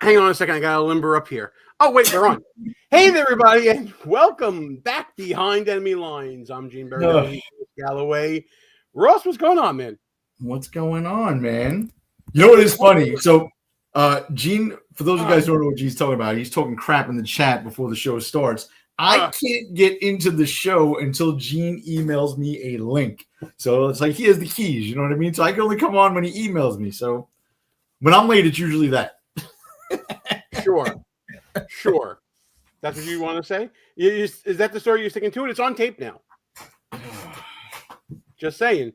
Hang on a second. I got to limber up here. Oh, wait, we're on. Hey there, everybody, and welcome back behind enemy lines. I'm Berardelli and Ross Galloway. Ross, what's going on, man? What's going on, man? You know what is funny? So, Gene, for those of you guys who don't know what Gene's talking about, he's talking crap in the chat before the show starts. I can't get into the show until Gene emails me a link. So it's like he has the keys, you know what I mean? So I can only come on when he emails me. So when I'm late, it's usually that. Sure. That's what you want to say? Is that the story you're sticking to? It's on tape now. Just saying.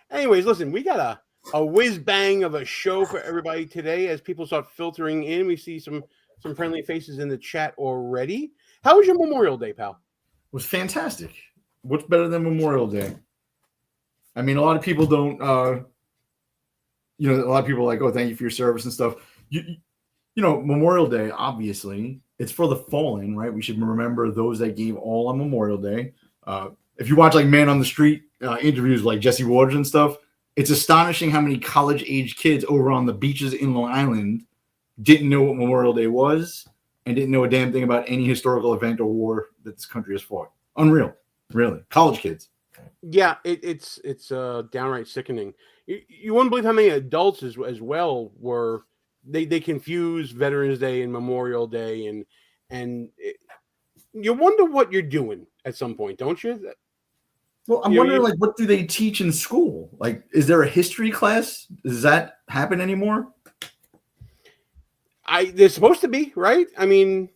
Anyways, listen, we got a whiz bang of a show for everybody today as people start filtering in. We see some friendly faces in the chat already. How was your Memorial Day, pal? It was fantastic. What's better than Memorial Day? I mean, a lot of people don't, a lot of people are like, oh, thank you for your service and stuff. You know, Memorial Day, obviously, it's for the fallen, right? We should remember those that gave all on Memorial Day. If you watch like Man on the Street interviews like Jesse Waters and stuff, it's astonishing how many college-age kids over on the beaches in Long Island didn't know what Memorial Day was and didn't know a damn thing about any historical event or war that this country has fought. Unreal, really. College kids. Yeah, it's downright sickening. You wouldn't believe how many adults as well were. They confuse Veterans Day and Memorial Day, and you wonder what you're doing at some point, don't you? Well, I'm wondering, like, what do they teach in school? Like, is there a history class? Does that happen anymore? There's supposed to be, right? I mean,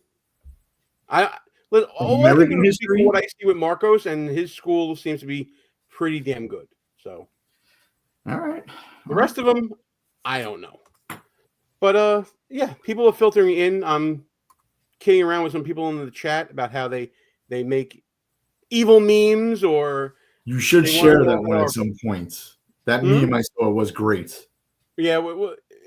American history. What I see with Marcos and his school seems to be pretty damn good. So, all right. The rest of them, I don't know. But yeah, people are filtering in. I'm kidding around with some people in the chat about how they make evil memes, or you should share that one at some point. That meme I saw was great. Yeah,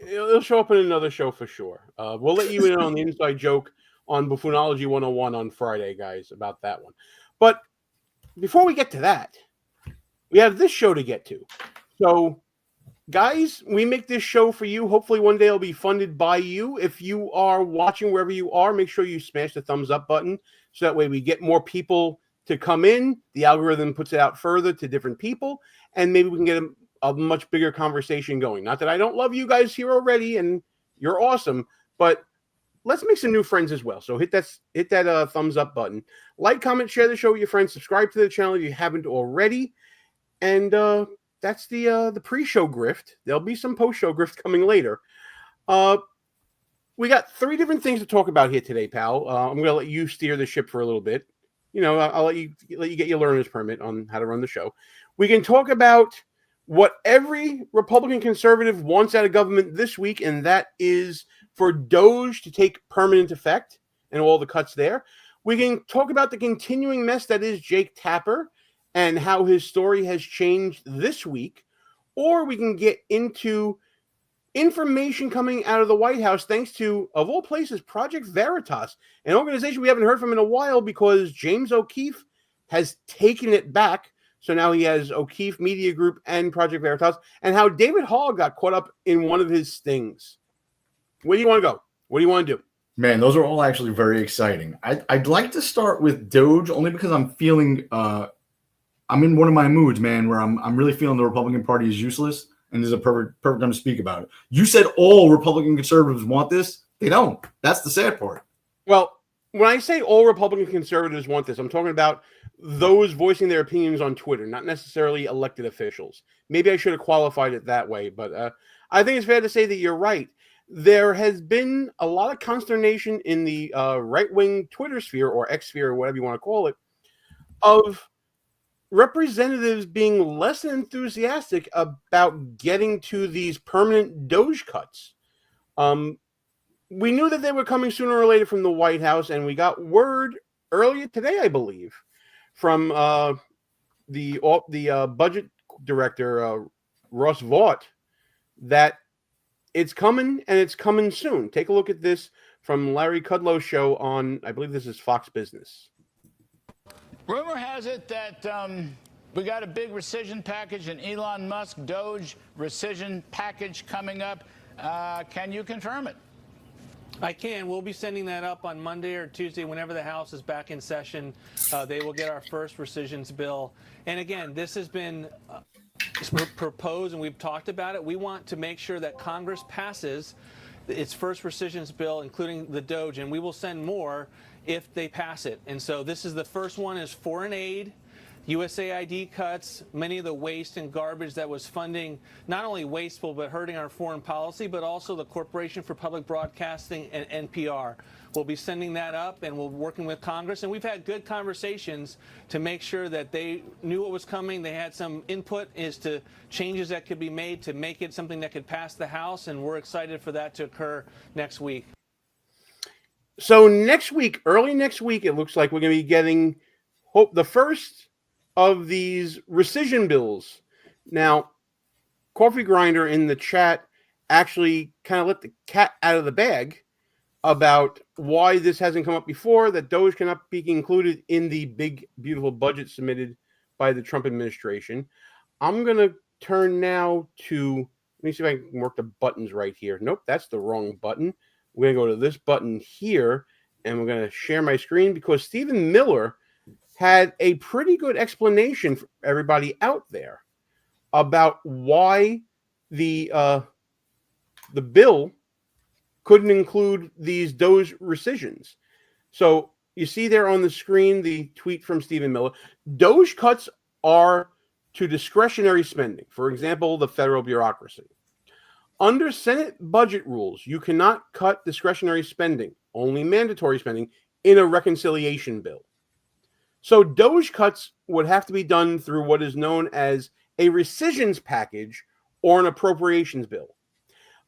it'll show up in another show for sure. We'll let you in on the inside joke on Buffoonology 101 on Friday, guys, about that one. But before we get to that, we have this show to get to. So, guys, we make this show for you. Hopefully one day it'll be funded by you. If you are watching wherever you are, make sure you smash the thumbs up button so that way we get more people to come in. The algorithm puts it out further to different people, and maybe we can get a much bigger conversation going. Not that I don't love you guys here already, and you're awesome, but let's make some new friends as well. So hit that thumbs up button. Like, comment, share the show with your friends. Subscribe to the channel if you haven't already. And that's the pre-show grift. There'll be some post-show grift coming later. We got 3 different things to talk about here today, pal. I'm going to let you steer the ship for a little bit. You know, I'll let you get your learner's permit on how to run the show. We can talk about what every Republican conservative wants out of government this week, and that is for DOGE to take permanent effect and all the cuts there. We can talk about the continuing mess that is Jake Tapper and how his story has changed this week, or we can get into information coming out of the White House thanks to, of all places, Project Veritas, an organization we haven't heard from in a while because James O'Keefe has taken it back. So now he has O'Keefe Media Group and Project Veritas, and how David Hogg got caught up in one of his stings. Where do you want to go? What do you want to do? Man, those are all actually very exciting. I'd like to start with DOGE only because I'm feeling I'm in one of my moods, man, where I'm really feeling the Republican Party is useless, and there's a perfect time to speak about it. You said all Republican conservatives want this. They don't. That's the sad part. Well, when I say all Republican conservatives want this, I'm talking about those voicing their opinions on Twitter, not necessarily elected officials. Maybe I should have qualified it that way, but I think it's fair to say that you're right. There has been a lot of consternation in the right-wing Twitter sphere, or X sphere, or whatever you want to call it, of representatives being less enthusiastic about getting to these permanent DOGE cuts. We knew that they were coming sooner or later from the White House, and we got word earlier today, I believe, from the budget director, Russ Vought, that it's coming, and it's coming soon. Take a look at this from Larry Kudlow's show on, I believe this is Fox Business. Rumor has it that we got a big rescission package, an Elon Musk DOGE rescission package coming up. Can you confirm it? I can. We'll be sending that up on Monday or Tuesday, whenever the House is back in session. They will get our first rescissions bill. And again, this has been proposed, and we've talked about it. We want to make sure that Congress passes its first rescissions bill, including the DOGE, and we will send more if they pass it. And so this is the first one is foreign aid, USAID cuts, many of the waste and garbage that was funding not only wasteful but hurting our foreign policy, but also the Corporation for Public Broadcasting and NPR. We'll be sending that up, and we're working with Congress. And we've had good conversations to make sure that they knew what was coming. They had some input as to changes that could be made to make it something that could pass the House, and we're excited for that to occur next week. So next week, early next week, it looks like we're going to be getting the first of these rescission bills. Now, Coffee Grinder in the chat actually kind of let the cat out of the bag about why this hasn't come up before, that DOGE cannot be included in the big, beautiful budget submitted by the Trump administration. I'm going to turn now to, let me see if I can work the buttons right here. Nope, that's the wrong button. We're going to go to this button here, and we're going to share my screen because Stephen Miller had a pretty good explanation for everybody out there about why the bill couldn't include these DOGE rescissions. So you see there on the screen the tweet from Stephen Miller. DOGE cuts are to discretionary spending, for example, the federal bureaucracy. Under Senate budget rules, you cannot cut discretionary spending, only mandatory spending, in a reconciliation bill. So DOGE cuts would have to be done through what is known as a rescissions package or an appropriations bill.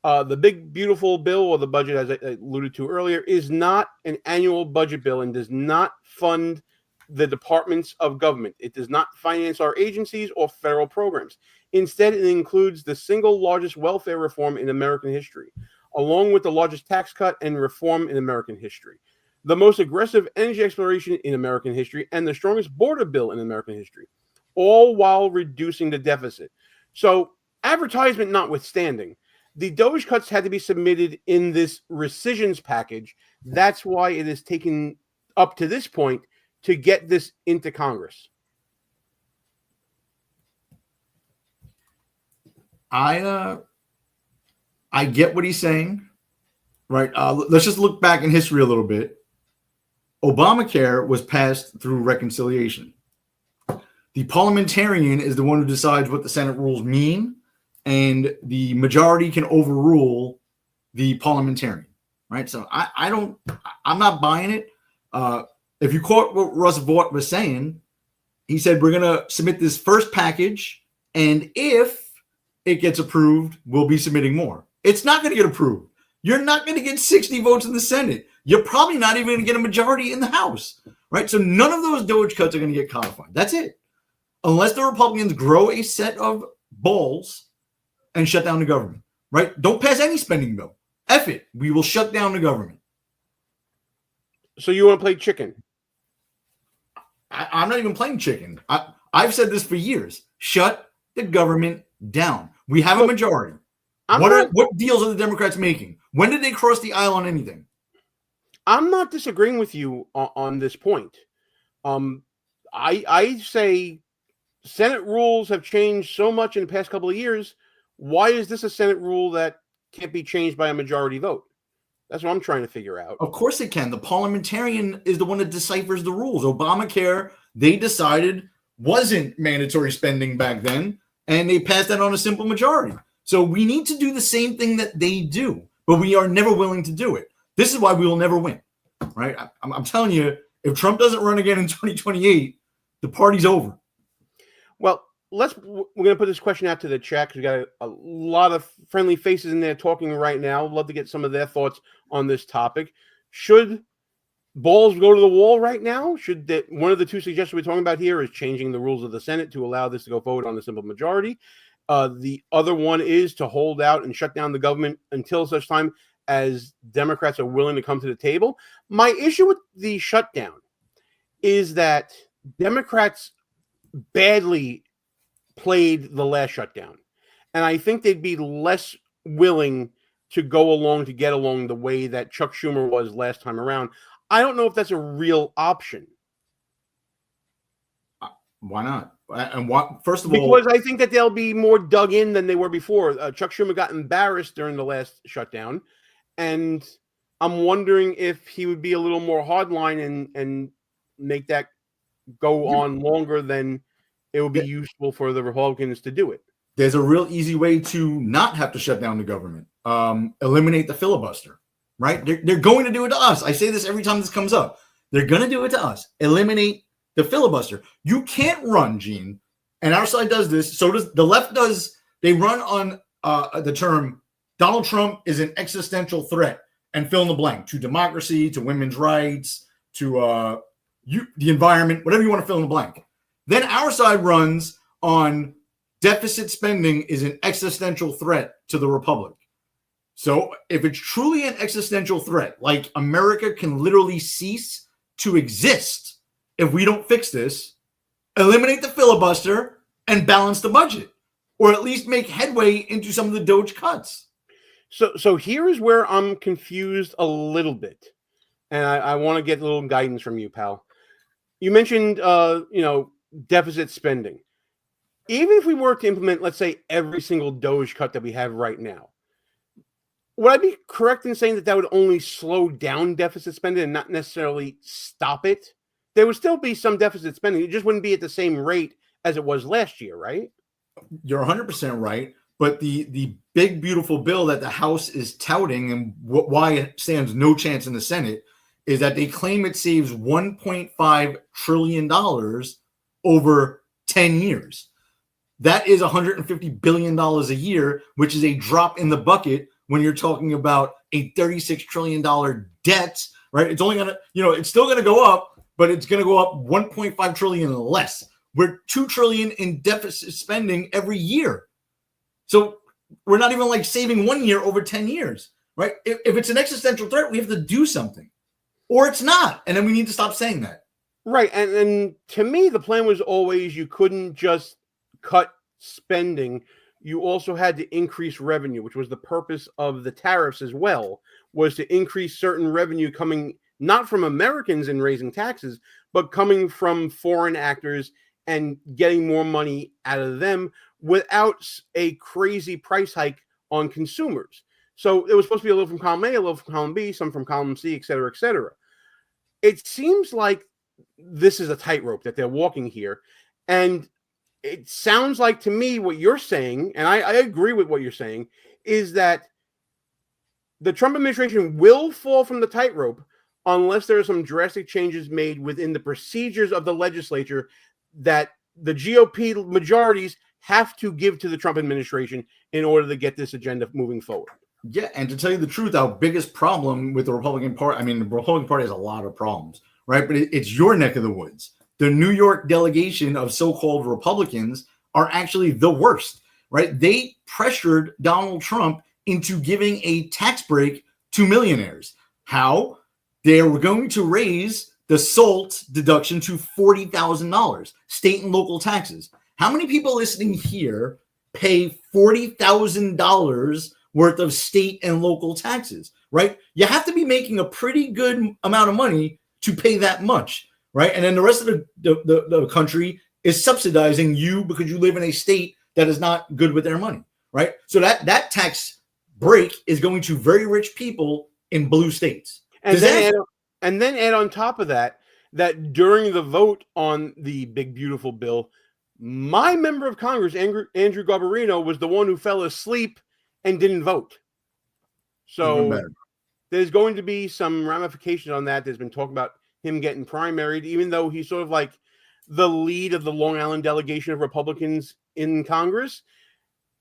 The big, beautiful bill, or the budget, as I alluded to earlier, is not an annual budget bill and does not fund the departments of government. It does not finance our agencies or federal programs. Instead, it includes the single largest welfare reform in American history, along with the largest tax cut and reform in American history, the most aggressive energy exploration in American history, and the strongest border bill in American history, all while reducing the deficit. So, advertisement notwithstanding, the DOGE cuts had to be submitted in this rescissions package. That's why it has taken up to this point to get this into Congress. I get what he's saying, right? Let's just look back in history a little bit. Obamacare was passed through reconciliation. The parliamentarian is the one who decides what the Senate rules mean, and the majority can overrule the parliamentarian, right? So I'm not buying it. If you caught what Russ Vought was saying, he said, we're going to submit this first package, and if it gets approved, we'll be submitting more. It's not going to get approved. You're not going to get 60 votes in the Senate. You're probably not even going to get a majority in the House, right? So none of those DOGE cuts are going to get codified. That's it. Unless the Republicans grow a set of balls and shut down the government, right? Don't pass any spending bill. F it. We will shut down the government. So you want to play chicken? I'm not even playing chicken. I've said this for years. Shut the government down. We have a majority. What deals are the Democrats making? When did they cross the aisle on anything? I'm not disagreeing with you on this point. I say Senate rules have changed so much in the past couple of years. Why is this a Senate rule that can't be changed by a majority vote? That's what I'm trying to figure out. Of course it can. The parliamentarian is the one that deciphers the rules. Obamacare, they decided, wasn't mandatory spending back then, and they passed that on a simple majority. So we need to do the same thing that they do, but we are never willing to do it. This is why we will never win, right? I'm telling you, if Trump doesn't run again in 2028, the party's over. Well, we're going to put this question out to the chat because we got a lot of friendly faces in there talking right now. I'd love to get some of their thoughts on this topic. Should balls go to the wall right now? One of the two suggestions we're talking about here is changing the rules of the Senate to allow this to go forward on a simple majority. The other one is to hold out and shut down the government until such time as Democrats are willing to come to the table. My issue with the shutdown is that Democrats badly played the last shutdown, and I think they'd be less willing to go along to get along the way that Chuck Schumer was last time around. I don't know if that's a real option. Why not? And what? First of Because all, I think that they'll be more dug in than they were before. Chuck Schumer got embarrassed during the last shutdown, and I'm wondering if he would be a little more hardline and make that go on longer than it would be useful for the Republicans to do it. there's a real easy way to not have to shut down the government. Eliminate the filibuster, right? They're going to do it to us. I say this every time this comes up. They're going to do it to us. Eliminate the filibuster. You can't run, Gene, and our side does this. So does the left. They run on the term Donald Trump is an existential threat and fill in the blank to democracy, to women's rights, to the environment, whatever you want to fill in the blank. Then our side runs on deficit spending is an existential threat to the republic. So if it's truly an existential threat, like America can literally cease to exist if we don't fix this, eliminate the filibuster and balance the budget, or at least make headway into some of the DOGE cuts. So here's where I'm confused a little bit, and I want to get a little guidance from you, pal. You mentioned, deficit spending. Even if we were to implement, let's say, every single DOGE cut that we have right now, would I be correct in saying that that would only slow down deficit spending and not necessarily stop it? There would still be some deficit spending. It just wouldn't be at the same rate as it was last year, right? You're 100% right. But the big, beautiful bill that the House is touting and why it stands no chance in the Senate is that they claim it saves $1.5 trillion over 10 years. That is $150 billion a year, which is a drop in the bucket when you're talking about a $36 trillion debt, right? It's only going to, it's still going to go up, but it's going to go up 1.5 trillion less. We're $2 trillion in deficit spending every year. So we're not even like saving 1 year over 10 years, right? If it's an existential threat, we have to do something, or it's not. And then we need to stop saying that. Right. And to me, the plan was always you couldn't just cut spending. You also had to increase revenue, which was the purpose of the tariffs as well, was to increase certain revenue coming not from Americans in raising taxes, but coming from foreign actors and getting more money out of them without a crazy price hike on consumers. So it was supposed to be a little from column A, a little from column B, some from column C, et cetera, et cetera. It seems like this is a tightrope that they're walking here. And it sounds like to me what you're saying, and I agree with what you're saying, is that the Trump administration will fall from the tightrope unless there are some drastic changes made within the procedures of the legislature that the GOP majorities have to give to the Trump administration in order to get this agenda moving forward. Yeah, and to tell you the truth, our biggest problem with the Republican Party, the Republican Party has a lot of problems, right? But it's your neck of the woods. The New York delegation of so-called Republicans are actually the worst, right? They pressured Donald Trump into giving a tax break to millionaires. How? They were going to raise the SALT deduction to $40,000, state and local taxes. How many people listening here pay $40,000 worth of state and local taxes, right? You have to be making a pretty good amount of money to pay that much, right? And then the rest of the country is subsidizing you because you live in a state that is not good with their money, right? So that tax break is going to very rich people in blue states. And then add on top of that during the vote on the big, beautiful bill, my member of Congress, Andrew Garbarino, was the one who fell asleep and didn't vote. So there's going to be some ramifications on that. There's been talk about him getting primaried, even though he's sort of like the lead of the Long Island delegation of Republicans in Congress.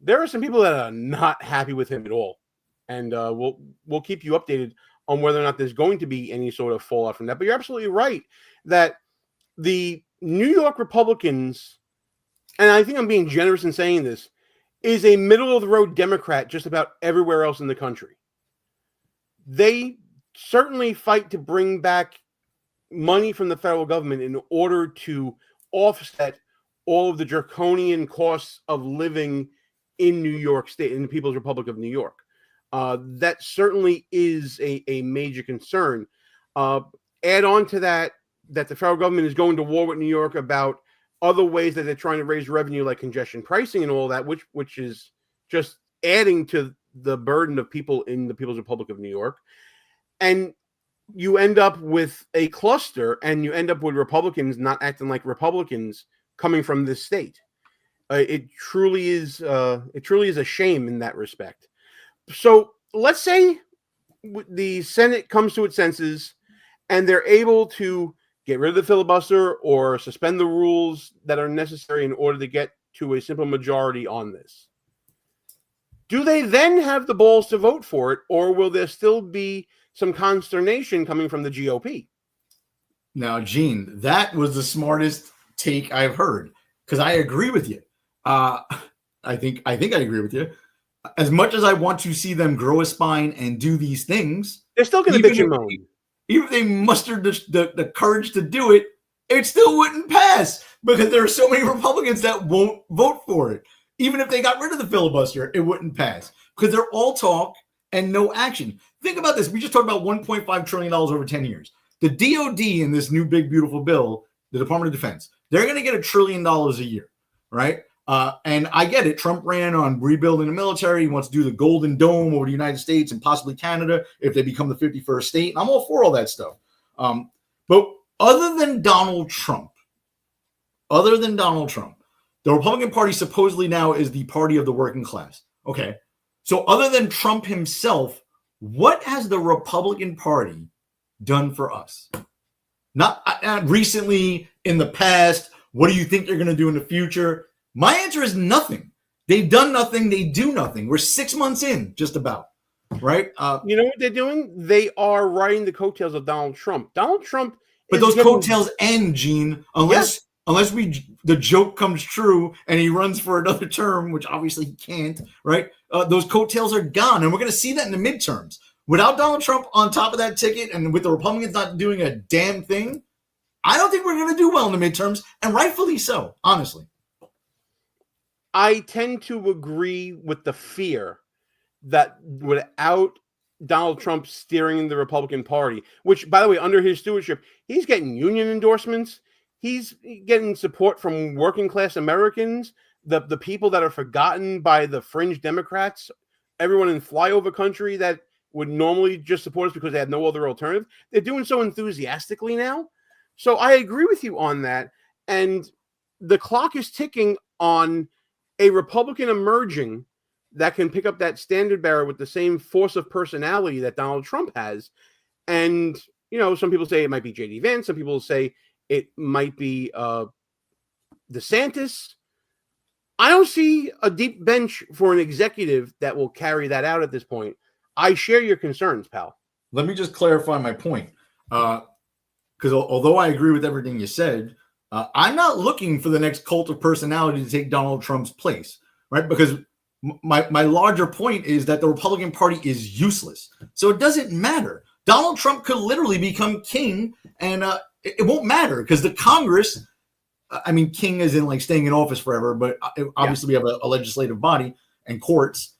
There are some people that are not happy with him at all. And we'll keep you updated on whether or not there's going to be any sort of fallout from that. But you're absolutely right that the New York Republicans, and I think I'm being generous in saying this, is a middle-of-the-road Democrat just about everywhere else in the country. They certainly fight to bring back money from the federal government in order to offset all of the draconian costs of living in New York State, in the People's Republic of New York. That certainly is a major concern. Add on to that the federal government is going to war with New York about other ways that they're trying to raise revenue, like congestion pricing and all that, which is just adding to the burden of people in the People's Republic of New York. And you end up with a cluster, and you end up with Republicans not acting like Republicans coming from this state. It truly is a shame in that respect. So let's say the Senate comes to its senses and they're able to get rid of the filibuster or suspend the rules that are necessary in order to get to a simple majority on this. Do they then have the balls to vote for it, or will there still be some consternation coming from the GOP? Now, Gene, that was the smartest take I've heard, because I agree with you. I think I agree with you. As much as I want to see them grow a spine and do these things, they're still going to bitch and moan. Even if they mustered the courage to do it, it still wouldn't pass because there are so many Republicans that won't vote for it. Even if they got rid of the filibuster, it wouldn't pass because they're all talk and no action. Think about this. We just talked about $1.5 trillion over 10 years. The DOD in this new big, beautiful bill, the Department of Defense, they're going to get $1 trillion a year, right? And I get it. Trump ran on rebuilding the military. He wants to do the Golden Dome over the United States and possibly Canada if they become the 51st state. And I'm all for all that stuff. But other than Donald Trump, the Republican Party supposedly now is the party of the working class. Okay. So other than Trump himself, what has the Republican Party done for us? Not recently, in the past. What do you think they're going to do in the future? My answer is nothing. They've done nothing. They do nothing. We're 6 months in, just about. Right? You know what they're doing? They are riding the coattails of Donald Trump. Donald Trump. But those coattails end, Gene, unless the joke comes true and he runs for another term, which obviously he can't, right? Those coattails are gone. And we're going to see that in the midterms. Without Donald Trump on top of that ticket and with the Republicans not doing a damn thing, I don't think we're going to do well in the midterms, and rightfully so, honestly. I tend to agree with the fear that without Donald Trump steering the Republican Party, which, by the way, under his stewardship, he's getting union endorsements. He's getting support from working class Americans, the people that are forgotten by the fringe Democrats, everyone in flyover country that would normally just support us because they had no other alternative. They're doing so enthusiastically now. So I agree with you on that. And the clock is ticking on a Republican emerging that can pick up that standard bearer with the same force of personality that Donald Trump has. And, you know, some people say it might be J.D. Vance. Some people say it might be DeSantis. I don't see a deep bench for an executive that will carry that out at this point. I share your concerns, pal. Let me just clarify my point. Because although I agree with everything you said, I'm not looking for the next cult of personality to take Donald Trump's place, right? Because my larger point is that the Republican Party is useless. So it doesn't matter. Donald Trump could literally become king, and it won't matter because the Congress, I mean, king is in like staying in office forever, but obviously we have a legislative body and courts.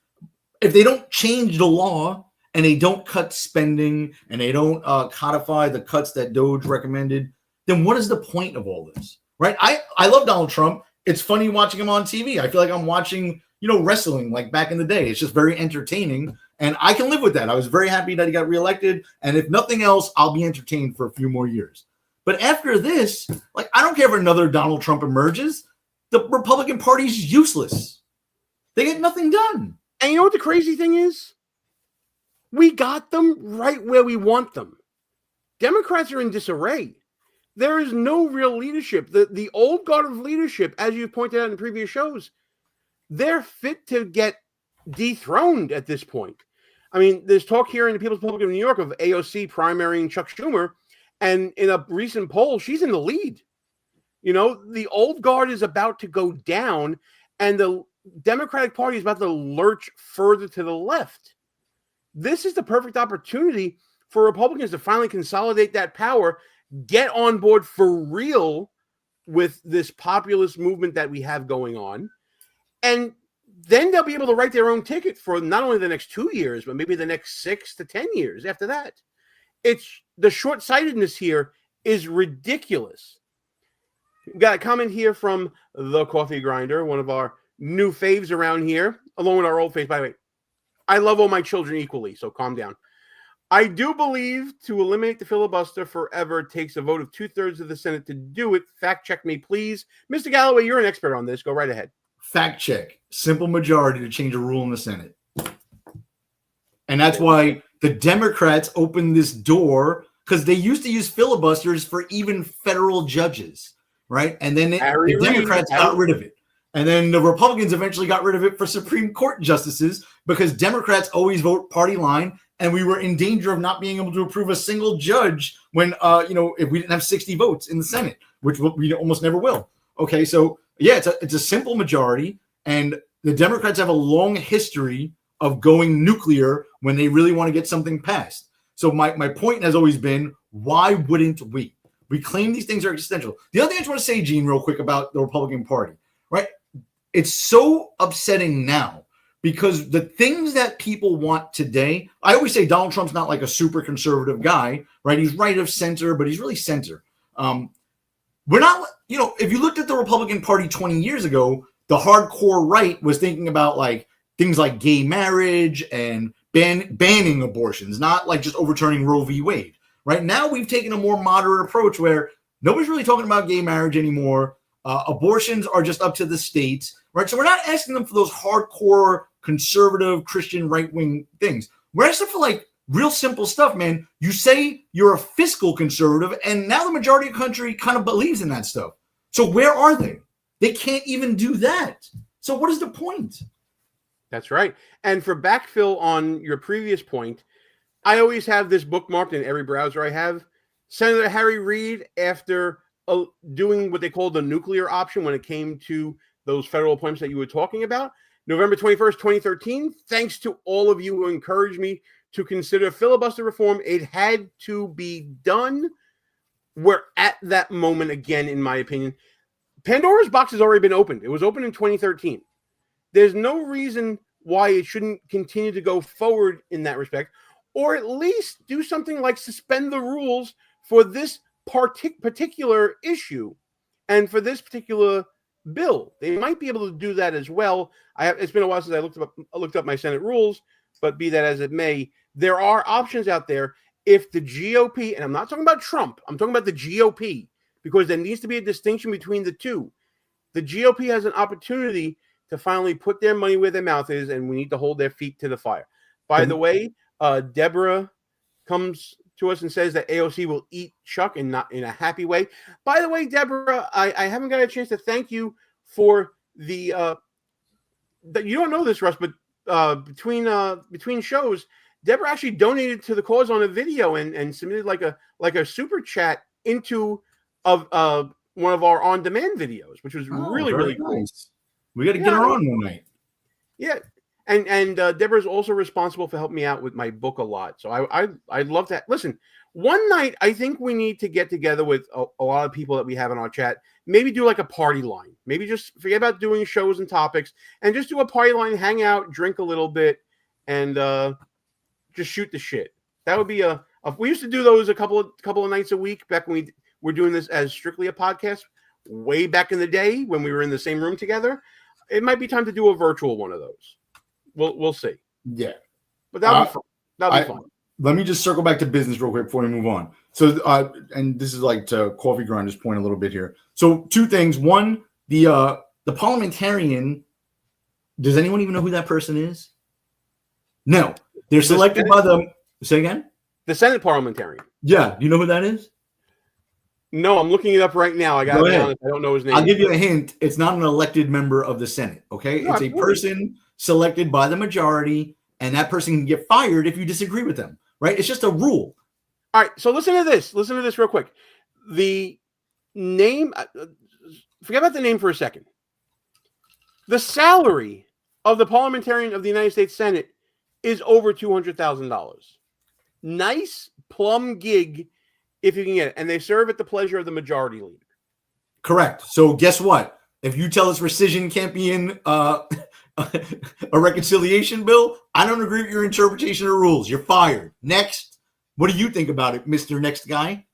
If they don't change the law and they don't cut spending and they don't codify the cuts that DOGE recommended, then what is the point of all this, right? I love Donald Trump. It's funny watching him on TV. I feel like I'm watching, wrestling like back in the day. It's just very entertaining, and I can live with that. I was very happy that he got reelected, and if nothing else, I'll be entertained for a few more years. But after this, I don't care if another Donald Trump emerges. The Republican Party's useless. They get nothing done. And you know what the crazy thing is? We got them right where we want them. Democrats are in disarray. There is no real leadership. The old guard of leadership, as you pointed out in previous shows, they're fit to get dethroned at this point. I mean, there's talk here in the People's Republic of New York of AOC primarying Chuck Schumer, and in a recent poll, she's in the lead. The old guard is about to go down, and the Democratic Party is about to lurch further to the left. This is the perfect opportunity for Republicans to finally consolidate that power, get on board for real with this populist movement that we have going on, and then they'll be able to write their own ticket for not only the next 2 years, but maybe the next 6 to 10 years after that. It's the short-sightedness here is ridiculous. Got a comment here from the Coffee Grinder, one of our new faves around here, along with our old faves. By the way, I love all my children equally, so calm down. I do believe to eliminate the filibuster forever takes a vote of 2/3 of the Senate to do it. Fact check me, please. Mr. Galloway, you're an expert on this. Go right ahead. Fact check. Simple majority to change a rule in the Senate. And that's why the Democrats opened this door, because they used to use filibusters for even federal judges, right? And then the Democrats got rid of it. And then the Republicans eventually got rid of it for Supreme Court justices, because Democrats always vote party line, and we were in danger of not being able to approve a single judge when, if we didn't have 60 votes in the Senate, which we almost never will. Okay, so yeah, it's a simple majority, and the Democrats have a long history of going nuclear when they really want to get something passed. So my point has always been, why wouldn't we? We claim these things are existential. The other thing I just want to say, Gene, real quick about the Republican Party, right? It's so upsetting now because the things that people want today, I always say Donald Trump's not like a super conservative guy, right? He's right of center, but he's really center. We're not, if you looked at the Republican Party 20 years ago, the hardcore right was thinking about like things like gay marriage and banning abortions, not like just overturning Roe v. Wade. Right now, we've taken a more moderate approach where nobody's really talking about gay marriage anymore. Abortions are just up to the states, right? So we're not asking them for those hardcore conservative Christian right-wing things. We're asking for like real simple stuff, man. You say you're a fiscal conservative, and now the majority of the country kind of believes in that stuff. So where are they? They can't even do that. So what is the point? That's right. And for backfill on your previous point, I always have this bookmarked in every browser I have. Senator Harry Reid, after doing what they call the nuclear option when it came to those federal appointments that you were talking about, November 21st, 2013, thanks to all of you who encouraged me to consider filibuster reform, it had to be done. We're at that moment again, in my opinion. Pandora's box has already been opened. It was opened in 2013. There's no reason why it shouldn't continue to go forward in that respect, or at least do something like suspend the rules for this particular issue and for this particular bill. They might be able to do that as well. It's been a while since I looked up my Senate rules, but be that as it may, there are options out there. If the GOP, and I'm not talking about Trump, I'm talking about the GOP, because there needs to be a distinction between the two. The GOP has an opportunity to finally put their money where their mouth is, and we need to hold their feet to the fire. By the way, Deborah comes to us and says that AOC will eat Chuck and not in a happy way. By the way, Deborah, I haven't got a chance to thank you for the that you don't know this, Russ, but between shows, Deborah actually donated to the cause on a video and submitted like a super chat into one of our on-demand videos, which was really cool. Nice. We got to get her on one night. Yeah. And Deborah's also responsible for helping me out with my book a lot. So I'd love that. Listen, one night I think we need to get together with a lot of people that we have in our chat. Maybe do like a party line. Maybe just forget about doing shows and topics and just do a party line, hang out, drink a little bit, and just shoot the shit. That would be we used to do those a couple of nights a week back when we were doing this as strictly a podcast way back in the day when we were in the same room together. It might be time to do a virtual one of those. We'll see. Yeah. But that'll be fun. That'll be fun. Let me just circle back to business real quick before we move on. So, and this is like to Coffee Grinder's point a little bit here. So, two things. One, the parliamentarian, does anyone even know who that person is? No. They're selected by the, say again? The Senate parliamentarian. Yeah. Do you know who that is? No, I'm looking it up right now. I got to be honest. I don't know his name. I'll give you a hint. It's not an elected member of the Senate, okay? No, it's a person selected by the majority, and that person can get fired if you disagree with them, right? It's just a rule. All right, so listen to this. Listen to this real quick. The name, forget about the name for a second. The salary of the parliamentarian of the United States Senate is over $200,000. Nice plum gig if you can get it. And they serve at the pleasure of the majority leader. Correct. So guess what? If you tell us rescission can't be in a reconciliation bill. I don't agree with your interpretation of the rules. You're fired. Next. What do you think about it, Mr. Next Guy?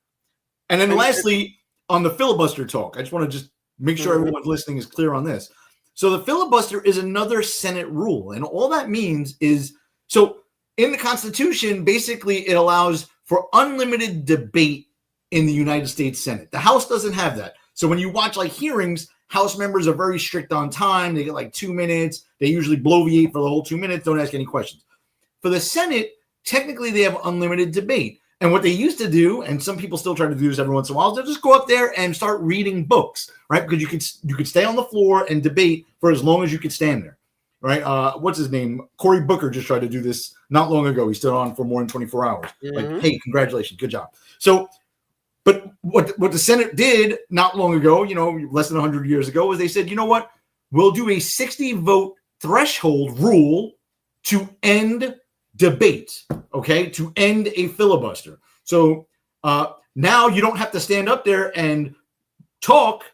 And then lastly, on the filibuster talk, I just want to just make sure everyone's listening is clear on this. So the filibuster is another Senate rule. And all that means is, so in the Constitution, basically it allows for unlimited debate in the United States Senate. The House doesn't have that. So when you watch like hearings, House members are very strict on time. They get like 2 minutes. They usually bloviate for the whole 2 minutes. Don't ask any questions. For the Senate, technically they have unlimited debate. And what they used to do, and some people still try to do this every once in a while, is they'll just go up there and start reading books, right? Because you could stay on the floor and debate for as long as you could stand there, right? What's his name? Cory Booker just tried to do this not long ago. He stood on for more than 24 hours. Like, hey, congratulations, good job. So, but what the Senate did not long ago, less than 100 years ago, is they said, you know what? We'll do a 60-vote threshold rule to end debate, okay, to end a filibuster. So now you don't have to stand up there and talk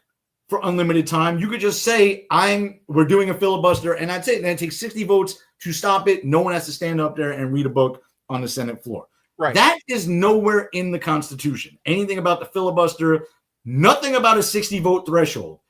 for unlimited time. You could just say, we're doing a filibuster, and that's it. And it takes 60 votes to stop it. No one has to stand up there and read a book on the Senate floor. Right. That is nowhere in the Constitution. Anything about the filibuster, nothing about a 60-vote threshold.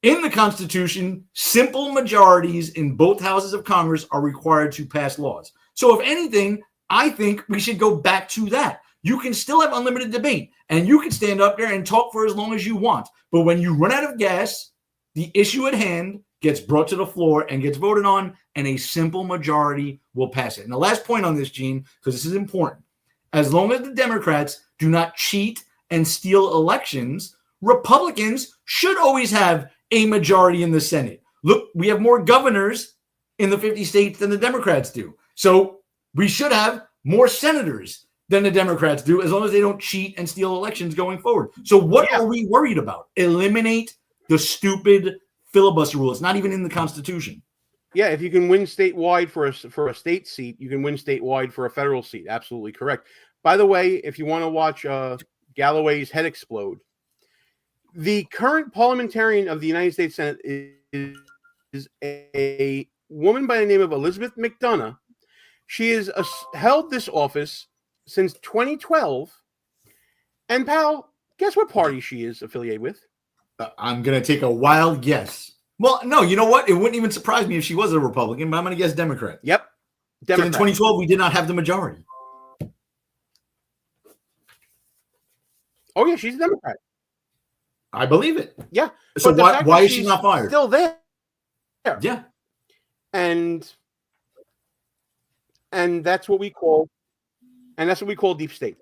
In the Constitution, simple majorities in both houses of Congress are required to pass laws. So if anything, I think we should go back to that. You can still have unlimited debate, and you can stand up there and talk for as long as you want. But when you run out of gas, the issue at hand gets brought to the floor and gets voted on, and a simple majority will pass it. And the last point on this, Gene, because this is important. As long as the Democrats do not cheat and steal elections, Republicans should always have a majority in the Senate. Look, we have more governors in the 50 states than the Democrats do. So we should have more senators than the Democrats do, as long as they don't cheat and steal elections going forward. So what are we worried about? Eliminate the stupid filibuster rule. It's not even in the Constitution. Yeah, if you can win statewide for a state seat, you can win statewide for a federal seat. Absolutely correct. By the way, if you want to watch Galloway's head explode, the current parliamentarian of the United States Senate is a woman by the name of Elizabeth McDonough. She has held this office since 2012. And, pal, guess what party she is affiliated with? I'm going to take a wild guess. Well, no, you know what? It wouldn't even surprise me if she was a Republican, but I'm going to guess Democrat. Yep. Democrat. In 2012, we did not have the majority. Oh, yeah, she's a Democrat. I believe it. Yeah. So why is she not fired? Still there. Yeah. And that's what we call deep state.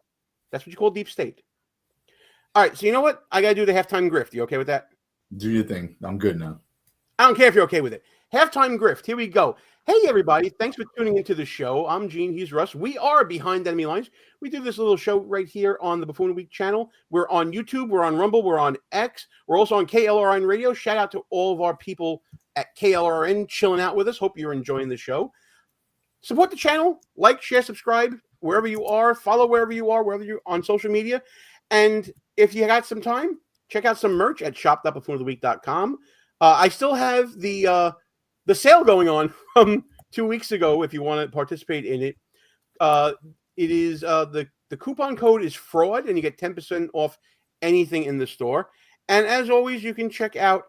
That's what you call deep state. All right, so you know what? I got to do the halftime grift. You okay with that? Do your thing. I'm good now. I don't care if you're okay with it. Halftime grift. Here we go. Hey, everybody. Thanks for tuning into the show. I'm Gene. He's Russ. We are Behind Enemy Lines. We do this little show right here on the Buffoon Week channel. We're on YouTube. We're on Rumble. We're on X. We're also on KLRN Radio. Shout out to all of our people at KLRN chilling out with us. Hope you're enjoying the show. Support the channel. Like, share, subscribe wherever you are. Follow wherever you are, wherever you're on social media. And if you got some time, check out some merch at shop.buffoonoftheweek.com. I still have the sale going on from 2 weeks ago. If you want to participate in it, it is the coupon code is fraud, and you get 10% off anything in the store. And as always, you can check out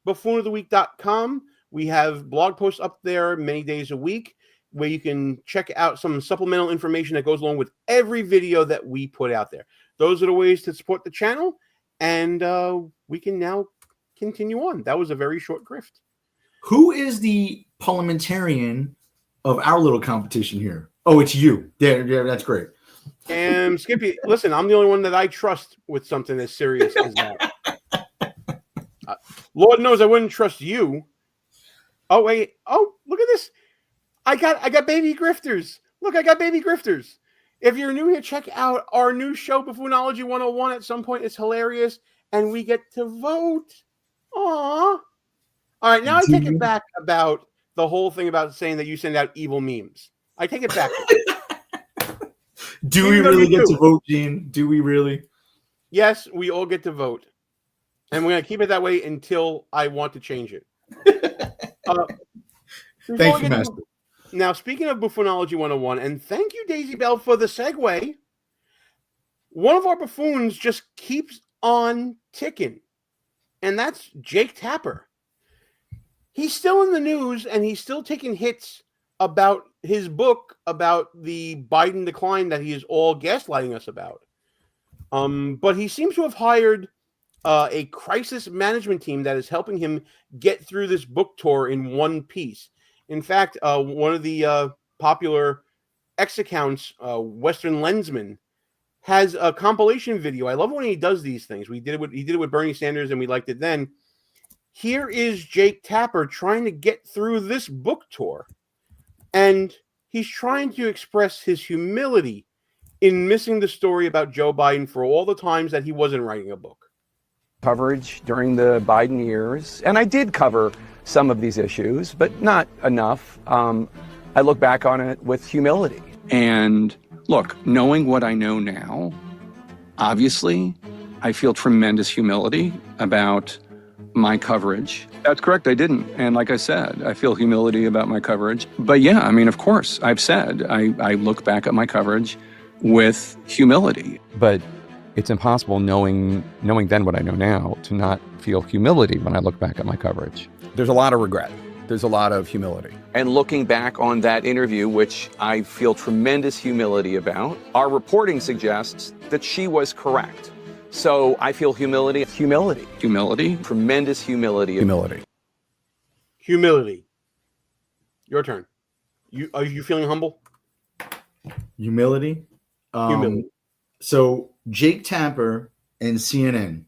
buffoonoftheweek.com. We have blog posts up there many days a week where you can check out some supplemental information that goes along with every video that we put out there. Those are the ways to support the channel, and we can now continue on. That was a very short grift. Who is the parliamentarian of our little competition here? Oh, it's you. Yeah, that's great. And Skippy, listen, I'm the only one that I trust with something as serious as that. Lord knows I wouldn't trust you. Oh, wait. Oh, look at this. I got baby grifters. Look, I got baby grifters. If you're new here, check out our new show, Buffoonology 101. At some point, it's hilarious, and we get to vote. Aww. All right, now I take it back about the whole thing about saying that you send out evil memes. I take it back. Do we really get to vote, Gene? Do we really? Yes, we all get to vote. And we're going to keep it that way until I want to change it. Thank you, Master. Now, speaking of Buffoonology 101, and thank you, Daisy Bell, for the segue. One of our buffoons just keeps on ticking, and that's Jake Tapper. He's still in the news, and he's still taking hits about his book about the Biden decline that he is all gaslighting us about. But he seems to have hired a crisis management team that is helping him get through this book tour in one piece. In fact, one of the popular X accounts, Western Lensman, has a compilation video. I love when he does these things. He did it with Bernie Sanders, and we liked it then. Here is Jake Tapper trying to get through this book tour, and he's trying to express his humility in missing the story about Joe Biden for all the times that he wasn't writing a book. Coverage during the Biden years, and I did cover some of these issues, but not enough. I look back on it with humility. And look, knowing what I know now, obviously, I feel tremendous humility about my coverage. That's correct, I didn't. And like I said, I feel humility about my coverage. But yeah, I mean, of course, I've said, I look back at my coverage with humility. But it's impossible knowing then what I know now to not feel humility when I look back at my coverage. There's a lot of regret. There's a lot of humility. And looking back on that interview, which I feel tremendous humility about, our reporting suggests that she was correct. So I feel humility. Humility. Tremendous humility. Humility. Your turn. Are you feeling humble? Humility. Humility. So Jake Tapper and CNN,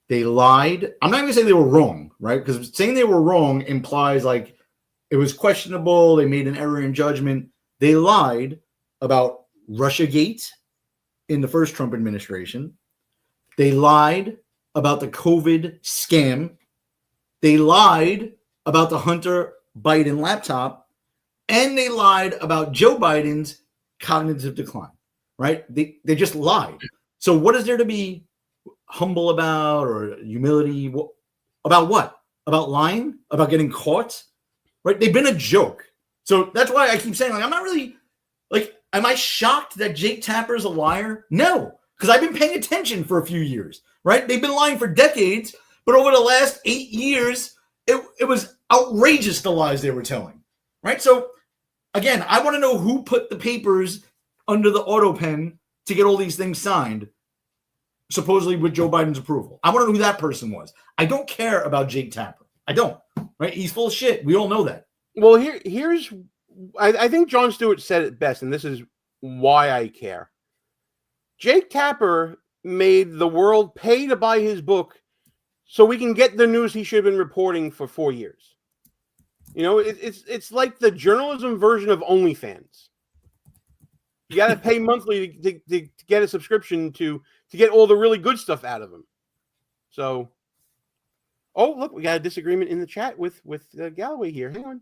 they lied. I'm not going to say they were wrong, right? Because saying they were wrong implies like it was questionable. They made an error in judgment. They lied about Russiagate in the first Trump administration. They lied about the COVID scam. They lied about the Hunter Biden laptop. And they lied about Joe Biden's cognitive decline, right? They just lied. So what is there to be humble about or humility? About what? About lying? About getting caught? Right? They've been a joke. So that's why I keep saying, like, I'm not really, like, am I shocked that Jake Tapper is a liar? No, because I've been paying attention for a few years, right? They've been lying for decades, but over the last 8 years, it was outrageous the lies they were telling, right? So again, I want to know who put the papers under the auto pen to get all these things signed, supposedly with Joe Biden's approval. I want to know who that person was. I don't care about Jake Tapper. I don't, right? He's full of shit. We all know that. Well, here's I think Jon Stewart said it best, and this is why I care. Jake Tapper made the world pay to buy his book so we can get the news he should have been reporting for 4 years. You know, it's like the journalism version of OnlyFans. You got to pay monthly to get a subscription to get all the really good stuff out of them. So, oh, look, we got a disagreement in the chat with Galloway here. Hang on.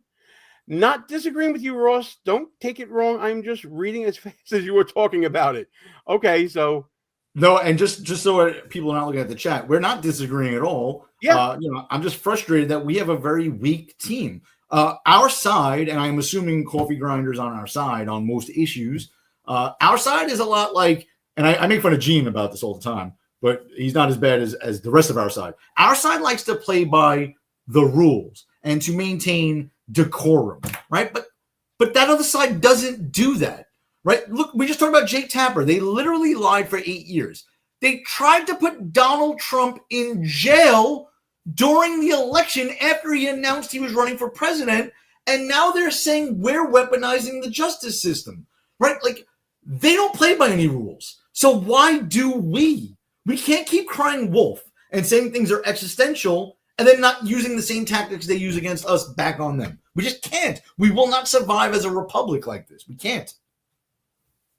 Not disagreeing with you, Ross. Don't take it wrong. I'm just reading as fast as you were talking about it. Okay, so. No, and just so people are not looking at the chat, we're not disagreeing at all. Yeah. I'm just frustrated that we have a very weak team. Our side, and I'm assuming Coffee Grinder's on our side on most issues, our side is a lot like, and I make fun of Gene about this all the time, but he's not as bad as the rest of our side. Our side likes to play by the rules and to maintain decorum, right? But that other side doesn't do that, right? Look, we just talked about Jake Tapper. They literally lied for 8 years. They tried to put Donald Trump in jail during the election after he announced he was running for president, and now they're saying we're weaponizing the justice system, right? Like, they don't play by any rules. So why do we? We can't keep crying wolf and saying things are existential and then not using the same tactics they use against us back on them. We just can't. We will not survive as a republic like this. We can't.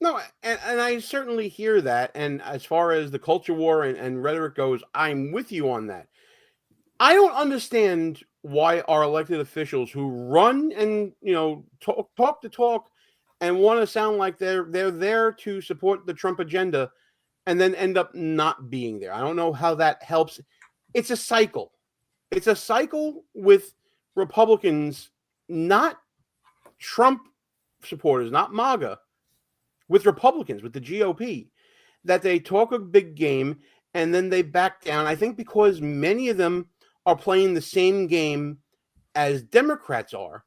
No, and I certainly hear that. And as far as the culture war and rhetoric goes, I'm with you on that. I don't understand why our elected officials who run and, talk the talk and want to sound like they're there to support the Trump agenda and then end up not being there. I don't know how that helps. It's a cycle. It's a cycle with Republicans not Trump supporters, not MAGA, with Republicans, with the GOP, that they talk a big game and then they back down. I think because many of them are playing the same game as Democrats are,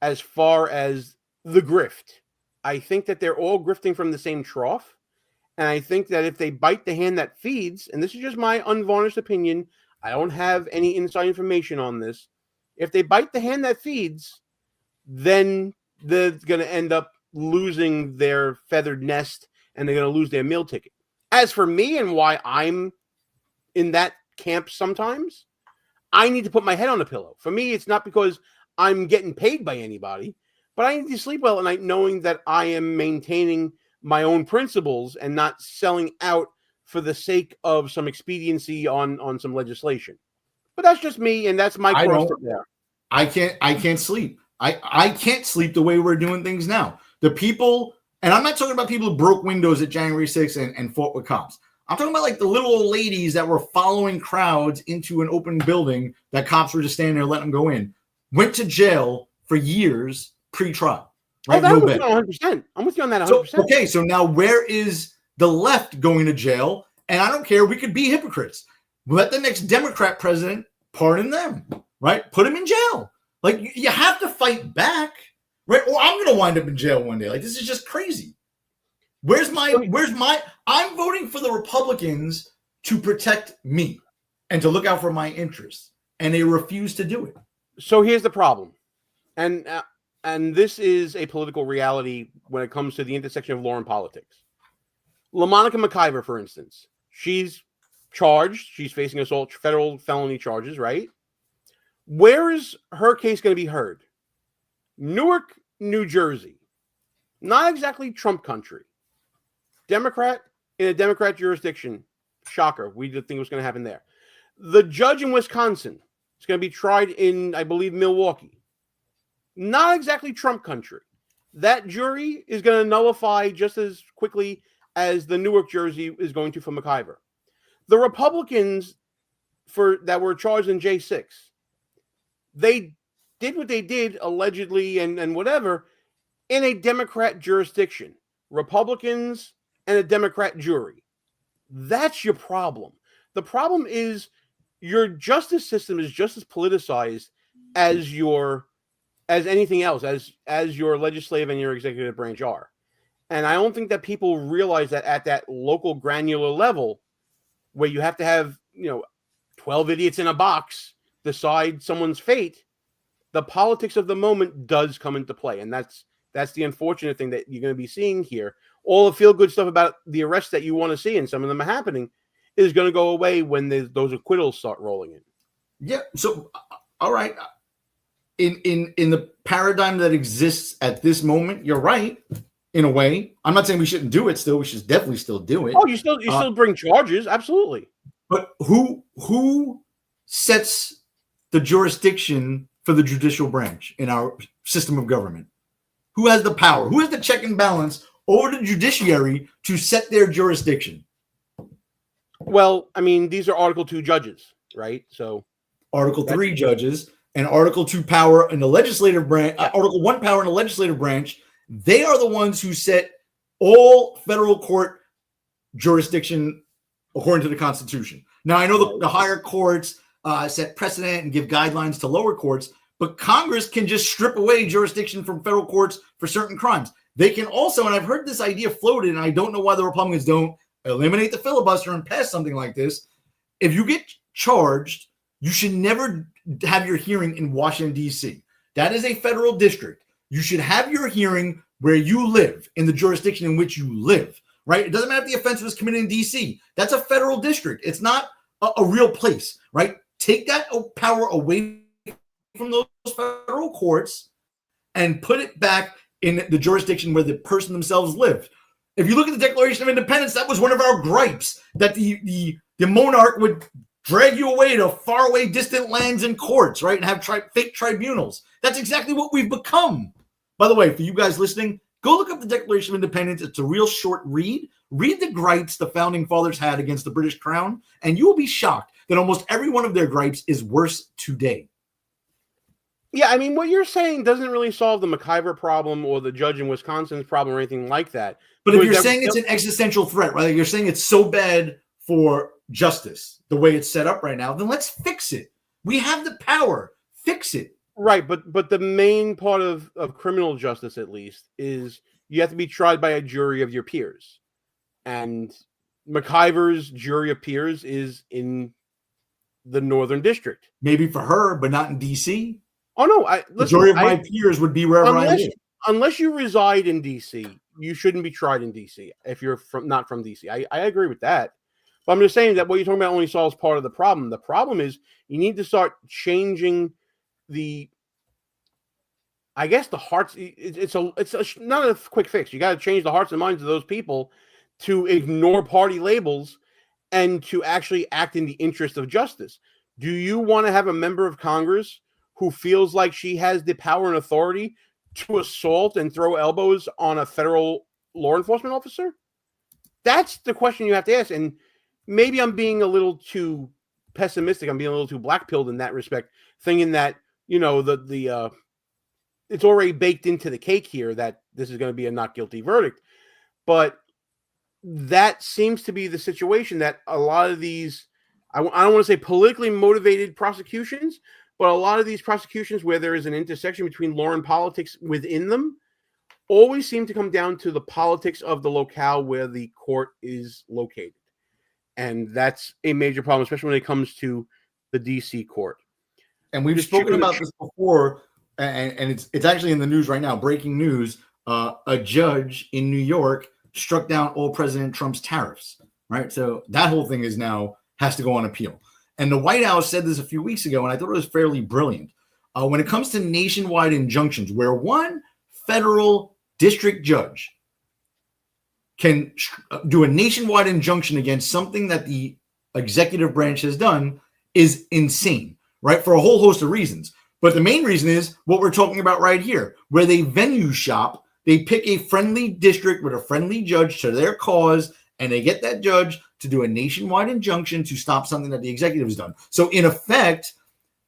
as far as the grift. I think that they're all grifting from the same trough. And I think that if they bite the hand that feeds, and this is just my unvarnished opinion, I don't have any inside information on this. If they bite the hand that feeds, then they're going to end up losing their feathered nest and they're going to lose their meal ticket. As for me and why I'm in that camp sometimes, I need to put my head on a pillow. For me, it's not because I'm getting paid by anybody, but I need to sleep well at night knowing that I am maintaining my own principles and not selling out for the sake of some expediency on some legislation. But that's just me, and that's my cross there. I can't sleep. I can't sleep the way we're doing things now. The people, and I'm not talking about people who broke windows at January 6th and fought with cops. I'm talking about like the little old ladies that were following crowds into an open building that cops were just standing there letting them go in. Went to jail for years pre-trial. Right? Oh, that was 100%. I'm with you on that 100%. So now where is the left going to jail? And I don't care. We could be hypocrites. Let the next Democrat president pardon them, right? Put them in jail. Like, you have to fight back, right? Or I'm going to wind up in jail one day. Like, this is just crazy. I'm voting for the Republicans to protect me and to look out for my interests. And they refuse to do it. So here's the problem. And this is a political reality when it comes to the intersection of law and politics. LaMonica McIver, for instance, she's charged. She's facing assault, federal felony charges, right? Where is her case going to be heard? Newark, New Jersey. Not exactly Trump country. Democrat in a Democrat jurisdiction. Shocker. We didn't think it was going to happen there. The judge in Wisconsin is going to be tried in, I believe, Milwaukee. Not exactly Trump country. That jury is going to nullify just as quickly as the Newark jury is going to for McIver. The Republicans that were charged in J6, they did what they did, allegedly, and whatever, in a Democrat jurisdiction. Republicans and a Democrat jury. That's your problem. The problem is your justice system is just as politicized as anything else, as your legislative and your executive branch are. And I don't think that people realize that at that local granular level, where you have to have 12 idiots in a box decide someone's fate, the politics of the moment does come into play. And that's the unfortunate thing that you're going to be seeing here. All the feel-good stuff about the arrests that you want to see, and some of them are happening, is going to go away when those acquittals start rolling in. Yeah. So, all right. In the paradigm that exists at this moment, you're right. In a way, I'm not saying we shouldn't do it. Still, we should definitely still do it. Oh, you still bring charges, absolutely. But who sets the jurisdiction for the judicial branch in our system of government? Who has the power? Who has the check and balance over the judiciary to set their jurisdiction? Well, I mean, these are Article 2 judges, right? So Article 3 judges and Article 2 power in the legislative branch, Article 1 power in the legislative branch. They are the ones who set all federal court jurisdiction according to the Constitution. Now, I know the higher courts set precedent and give guidelines to lower courts, but Congress can just strip away jurisdiction from federal courts for certain crimes. They can also, and I've heard this idea floated, and I don't know why the Republicans don't eliminate the filibuster and pass something like this. If you get charged, you should never have your hearing in Washington, D.C. That is a federal district. You should have your hearing where you live, in the jurisdiction in which you live, right? It doesn't matter if the offense was committed in D.C. That's a federal district. It's not a real place, right? Take that power away from those federal courts and put it back in the jurisdiction where the person themselves lived. If you look at the Declaration of Independence, that was one of our gripes, that the monarch would drag you away to faraway distant lands and courts, right? And have fake tribunals. That's exactly what we've become. By the way, for you guys listening, go look up the Declaration of Independence. It's a real short read. Read the gripes the founding fathers had against the British crown, and you will be shocked that almost every one of their gripes is worse today. Yeah, I mean, what you're saying doesn't really solve the McIver problem or the judge in Wisconsin's problem or anything like that. But if you're saying it's an existential threat, right? Like you're saying it's so bad for justice the way it's set up right now, then let's fix it. We have the power. Fix it. Right, but the main part of criminal justice, at least, is you have to be tried by a jury of your peers. And McIver's jury of peers is in the Northern District. Maybe for her, but not in D.C. Oh, no. The majority of my peers would be wherever I live. Unless you reside in D.C., you shouldn't be tried in D.C. if you're not from D.C. I agree with that. But I'm just saying that what you're talking about only solves part of the problem. The problem is you need to start changing the hearts. It's not a quick fix. You got to change the hearts and minds of those people to ignore party labels and to actually act in the interest of justice. Do you want to have a member of Congress who feels like she has the power and authority to assault and throw elbows on a federal law enforcement officer? That's the question you have to ask. And maybe I'm being a little too pessimistic. I'm being a little too black-pilled in that respect, thinking that, it's already baked into the cake here that this is going to be a not guilty verdict. But that seems to be the situation that a lot of these, I don't want to say politically motivated prosecutions, but a lot of these prosecutions where there is an intersection between law and politics within them always seem to come down to the politics of the locale where the court is located. And that's a major problem, especially when it comes to the D.C. court. And we've spoken about this before, and it's actually in the news right now, breaking news. A judge in New York struck down all President Trump's tariffs, right? So that whole thing has to go on appeal. And the White House said this a few weeks ago, and I thought it was fairly brilliant. When it comes to nationwide injunctions, where one federal district judge can do a nationwide injunction against something that the executive branch has done is insane, right? For a whole host of reasons. But the main reason is what we're talking about right here, where they venue shop. They pick a friendly district with a friendly judge to their cause, and they get that judge to do a nationwide injunction to stop something that the executive has done. So in effect,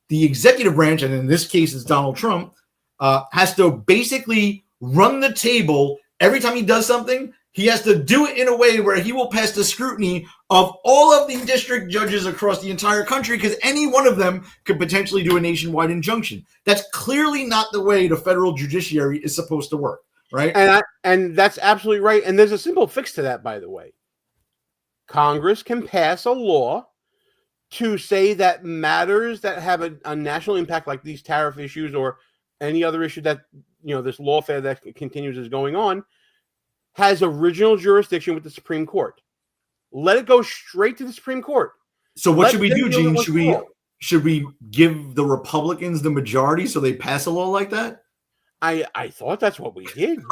the executive branch, and in this case it's Donald Trump, has to basically run the table. Every time he does something, he has to do it in a way where he will pass the scrutiny of all of the district judges across the entire country, because any one of them could potentially do a nationwide injunction. That's clearly not the way the federal judiciary is supposed to work, right? And that's absolutely right. And there's a simple fix to that, by the way. Congress can pass a law to say that matters that have a national impact, like these tariff issues or any other issue that, this lawfare that continues is going on, has original jurisdiction with the Supreme Court. Let it go straight to the Supreme Court. So what should we do, Gene? Should we give the Republicans the majority so they pass a law like that? I thought that's what we did.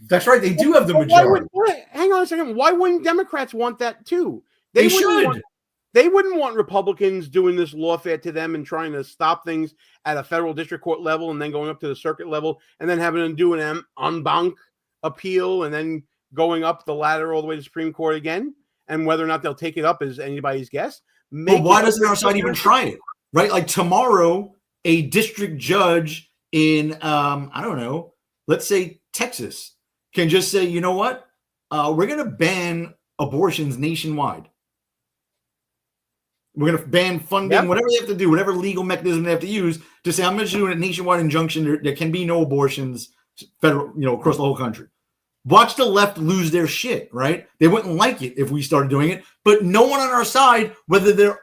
That's right. They do have the majority. Hang on a second. Why wouldn't Democrats want that too? They should. They wouldn't want Republicans doing this lawfare to them and trying to stop things at a federal district court level and then going up to the circuit level and then having them do an en banc appeal and then going up the ladder all the way to the Supreme Court again. And whether or not they'll take it up is anybody's guess. But why doesn't our side even try it? Right? Like tomorrow, a district judge in, I don't know, let's say Texas can just say, you know what? We're going to ban abortions nationwide. We're going to ban funding, whatever they have to do, whatever legal mechanism they have to use to say, I'm going to do a nationwide injunction. There can be no abortions federal, across the whole country. Watch the left lose their shit, right? They wouldn't like it if we started doing it, but no one on our side, whether they're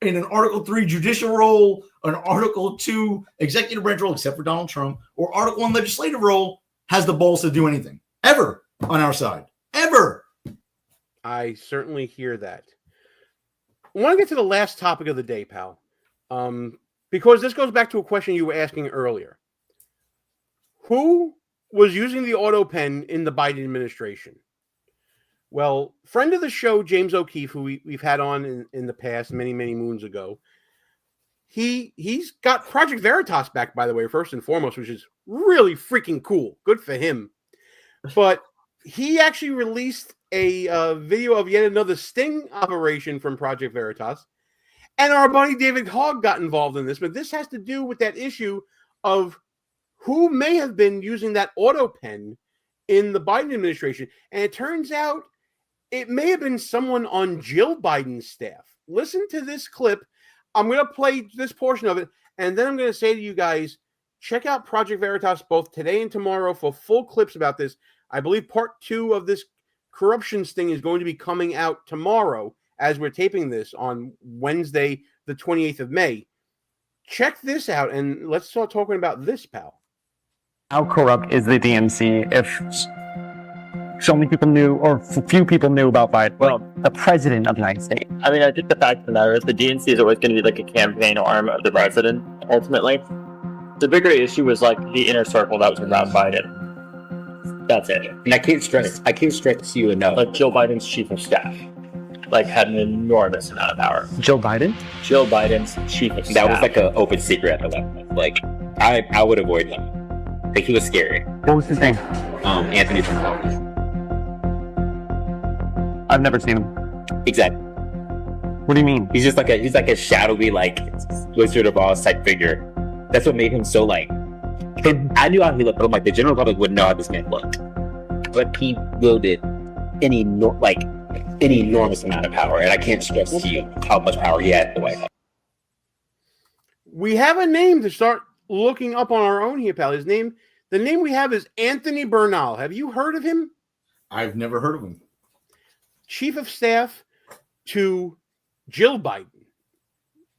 in an Article 3 judicial role, an Article 2 executive branch role, except for Donald Trump, or Article 1 legislative role, has the balls to do anything ever on our side, ever. I certainly hear that. I want to get to the last topic of the day, pal, because this goes back to a question you were asking earlier. Who was using the auto pen in the Biden administration? Well, friend of the show, James O'Keefe, who we've had on in the past, many, many moons ago, he's got Project Veritas back, by the way, first and foremost, which is really freaking cool. Good for him. But he actually released a video of yet another sting operation from Project Veritas. And our buddy David Hogg got involved in this, but this has to do with that issue of who may have been using that auto pen in the Biden administration. And it turns out it may have been someone on Jill Biden's staff. Listen to this clip. I'm going to play this portion of it, and then I'm going to say to you guys, check out Project Veritas both today and tomorrow for full clips about this. I believe part 2 of this corruption sting is going to be coming out tomorrow as we're taping this on Wednesday, the 28th of May. Check this out, and let's start talking about this, pal. How corrupt is the DNC if so many people knew, or few people knew about Biden? Well, the president of the United States. I mean, I think the fact of the matter is the DNC is always going to be like a campaign arm of the president, ultimately. The bigger issue was like the inner circle that was around Biden. That's it. And I can't stress to you enough. Like Joe Biden's chief of staff, like had an enormous amount of power. Joe Biden? Joe Biden's chief of staff. That was like an open secret at the level. Like, I would avoid him. Like, he was scary. What was his name? Anthony Trump. I've never seen him. Exactly. What do you mean? He's like a shadowy, like, Wizard of Oz type figure. That's what made him so, like, I knew how he looked, but I'm like, the general public wouldn't know how this man looked. But he wielded an enormous amount of power, and I can't stress to you how much power he had in the White House. We have a name to start looking up on our own here, pal. The name we have is Anthony Bernal. Have you heard of him? I've never heard of him. Chief of staff to Jill Biden.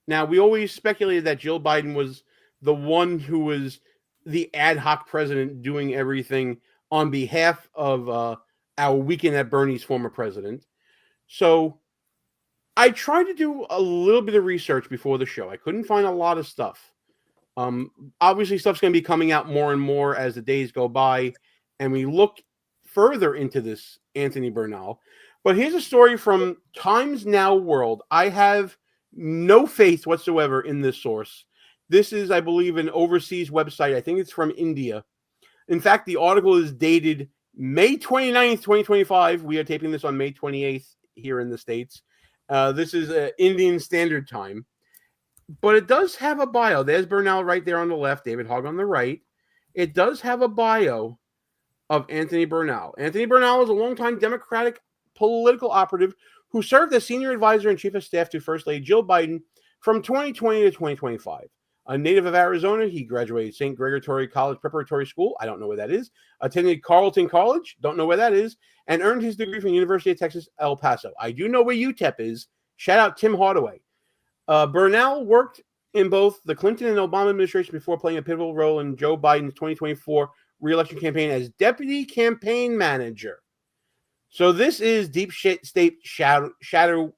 Now, we always speculated that Jill Biden was the one who was the ad hoc president doing everything on behalf of our Weekend at Bernie's former president. So I tried to do a little bit of research before the show. I couldn't find a lot of stuff. Obviously, stuff's going to be coming out more and more as the days go by, and we look further into this Anthony Bernal. But here's a story from Times Now World. I have no faith whatsoever in this source. This is, I believe, an overseas website. I think it's from India. In fact, the article is dated May 29th, 2025. We are taping this on May 28th here in the States. This is Indian Standard Time. But it does have a bio. There's Bernal right there on the left, David Hogg on the right. It does have a bio of Anthony Bernal. Anthony Bernal is a longtime Democratic political operative who served as senior advisor and chief of staff to First Lady Jill Biden from 2020 to 2025. A native of Arizona, he graduated St. Gregory College Preparatory School. I don't know where that is. Attended Carleton College. Don't know where that is. And earned his degree from the University of Texas, El Paso. I do know where UTEP is. Shout out Tim Hardaway. Bernal worked in both the Clinton and Obama administration before playing a pivotal role in Joe Biden's 2024 re-election campaign as deputy campaign manager. So this is deep state shadowy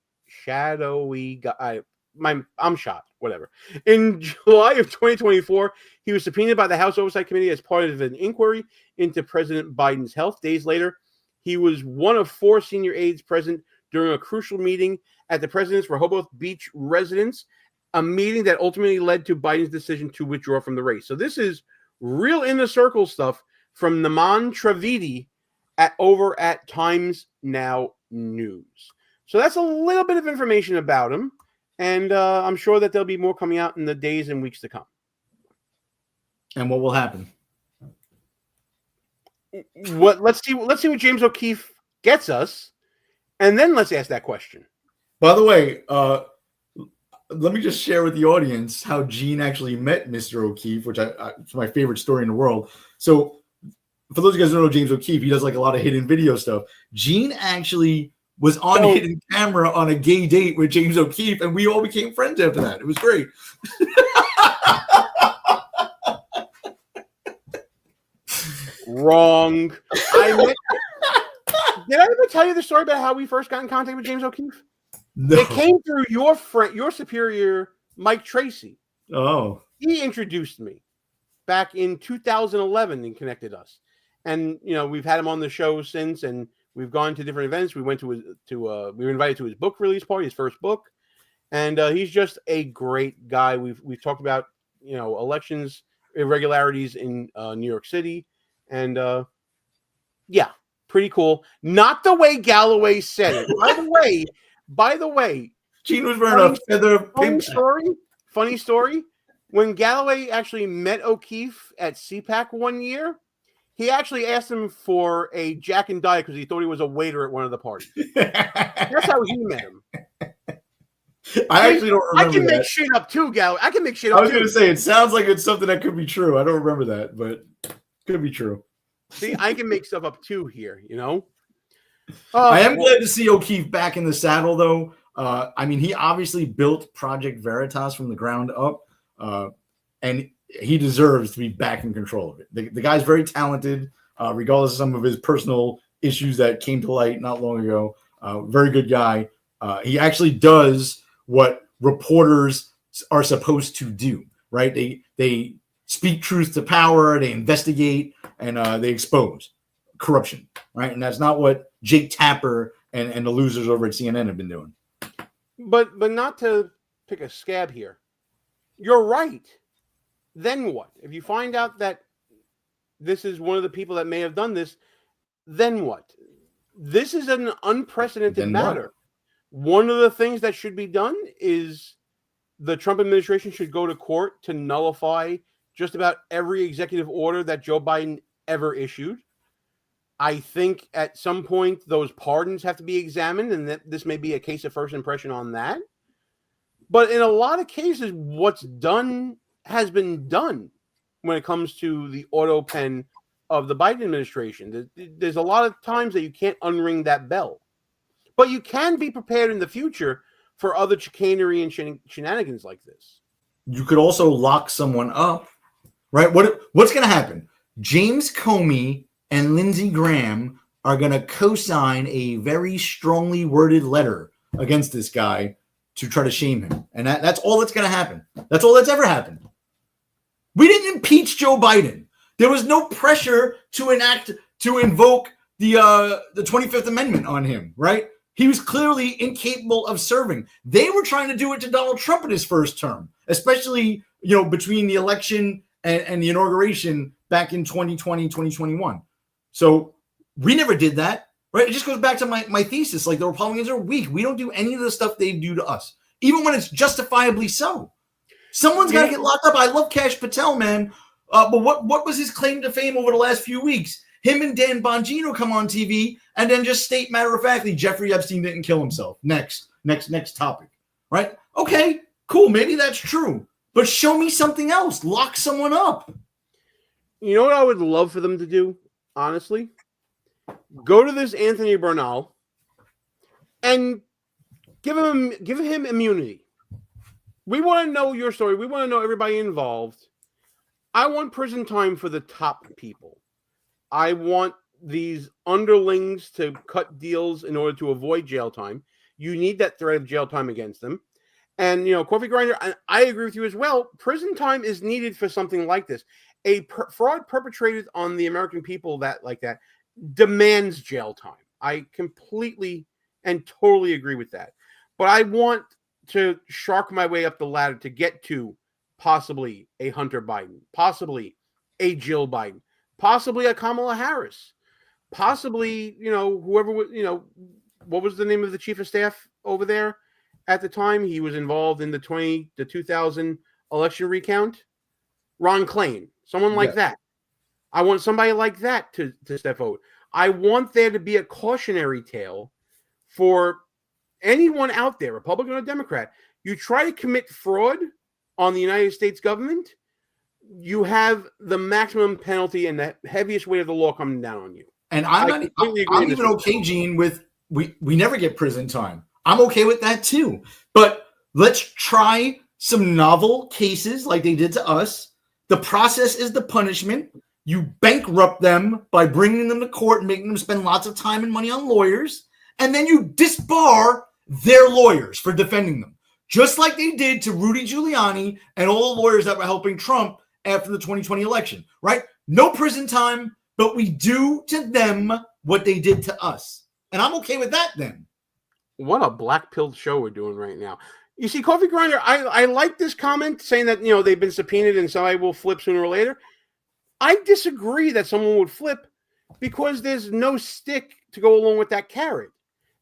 guy. I'm shot. Whatever. In July of 2024, he was subpoenaed by the House Oversight Committee as part of an inquiry into President Biden's health. Days later, he was one of 4 senior aides present during a crucial meeting at the president's Rehoboth Beach residence, a meeting that ultimately led to Biden's decision to withdraw from the race. So this is real inner circle stuff from Naman Trivedi over at Times Now News. So that's a little bit of information about him. And I'm sure that there'll be more coming out in the days and weeks to come. And what will happen? Let's see what James O'Keefe gets us, and then let's ask that question. By the way, let me just share with the audience how Gene actually met Mr. O'Keefe, which it's my favorite story in the world. So for those of you guys who don't know James O'Keefe, he does like a lot of hidden video stuff. Gene actually was on hidden camera on a gay date with James O'Keefe, and we all became friends after that. It was great. Wrong. Did I ever tell you the story about how we first got in contact with James O'Keefe? No. It came through your friend, your superior, Mike Tracy. Oh. He introduced me back in 2011 and connected us. And, you know, we've had him on the show since, and we've gone to different events. We went we were invited to his book release party, his first book. And he's just a great guy. We've talked about, you know, elections, irregularities in New York City. And yeah, pretty cool. Not the way Galloway said it. By the way, Gene was wearing a feather funny pink. Funny story. When Galloway actually met O'Keefe at CPAC one year, he actually asked him for a Jack and Diet because he thought he was a waiter at one of the parties. That's how he met him. I actually don't remember. I can that. make shit up too, Galloway. I can make shit up. I was going to say it sounds like it's something that could be true. I don't remember that, but it could be true. See, I can make stuff up too here. You know. I am glad to see O'Keefe back in the saddle, though. I mean, he obviously built Project Veritas from the ground up, and he deserves to be back in control of it. The guy's very talented, regardless of some of his personal issues that came to light not long ago. Very good guy. He actually does what reporters are supposed to do, right? They speak truth to power, they investigate, and they expose corruption, right? And that's not what Jake Tapper and the losers over at CNN have been doing. But not to pick a scab here. You're right. Then what? If you find out that this is one of the people that may have done this, then what? This is an unprecedented matter. One of the things that should be done is the Trump administration should go to court to nullify just about every executive order that Joe Biden ever issued. I think at some point those pardons have to be examined, and that this may be a case of first impression on that. But in a lot of cases, what's done has been done when it comes to the auto pen of the Biden administration. There's a lot of times that you can't unring that bell. But you can be prepared in the future for other chicanery and shenanigans like this. You could also lock someone up, right? What's going to happen? James Comey and Lindsey Graham are going to co-sign a very strongly worded letter against this guy to try to shame him. And that's all that's going to happen. That's all that's ever happened. We didn't impeach Joe Biden. There was no pressure to invoke the 25th Amendment on him, right? He was clearly incapable of serving. They were trying to do it to Donald Trump in his first term, especially, between the election and the inauguration back in 2020, 2021. So we never did that, right? It just goes back to my thesis. Like, the Republicans are weak. We don't do any of the stuff they do to us, even when it's justifiably so. Someone's got to get locked up. I love Kash Patel, man. But what was his claim to fame over the last few weeks? Him and Dan Bongino come on TV and then just state matter-of-factly, Jeffrey Epstein didn't kill himself. Next topic, right? Okay, cool. Maybe that's true. But show me something else. Lock someone up. You know what I would love for them to do, honestly? Go to this Anthony Bernal and give him immunity. We want to know your story. We want to know everybody involved. I want prison time for the top people. I want these underlings to cut deals in order to avoid jail time. You need that threat of jail time against them. And, Coffee Grinder, I agree with you as well. Prison time is needed for something like this. A fraud perpetrated on the American people that demands jail time. I completely and totally agree with that. But I want to shark my way up the ladder to get to possibly a Hunter Biden, possibly a Jill Biden, possibly a Kamala Harris, possibly, whoever, what was the name of the chief of staff over there at the time? He was involved in the 2000 election recount. Ron Klain, someone like that. I want somebody like that to step forward. I want there to be a cautionary tale for anyone out there, Republican or Democrat. You try to commit fraud on the United States government, you have the maximum penalty and the heaviest weight of the law coming down on you. And I'm even okay, Gene, with we never get prison time. I'm okay with that too. But let's try some novel cases like they did to us. The process is the punishment. You bankrupt them by bringing them to court and making them spend lots of time and money on lawyers. And then you disbar their lawyers for defending them. Just like they did to Rudy Giuliani and all the lawyers that were helping Trump after the 2020 election, right? No prison time, but we do to them what they did to us. And I'm okay with that then. What a black-pilled show we're doing right now. You see, Coffee Grinder, I like this comment saying that, they've been subpoenaed and somebody will flip sooner or later. I disagree that someone would flip because there's no stick to go along with that carrot.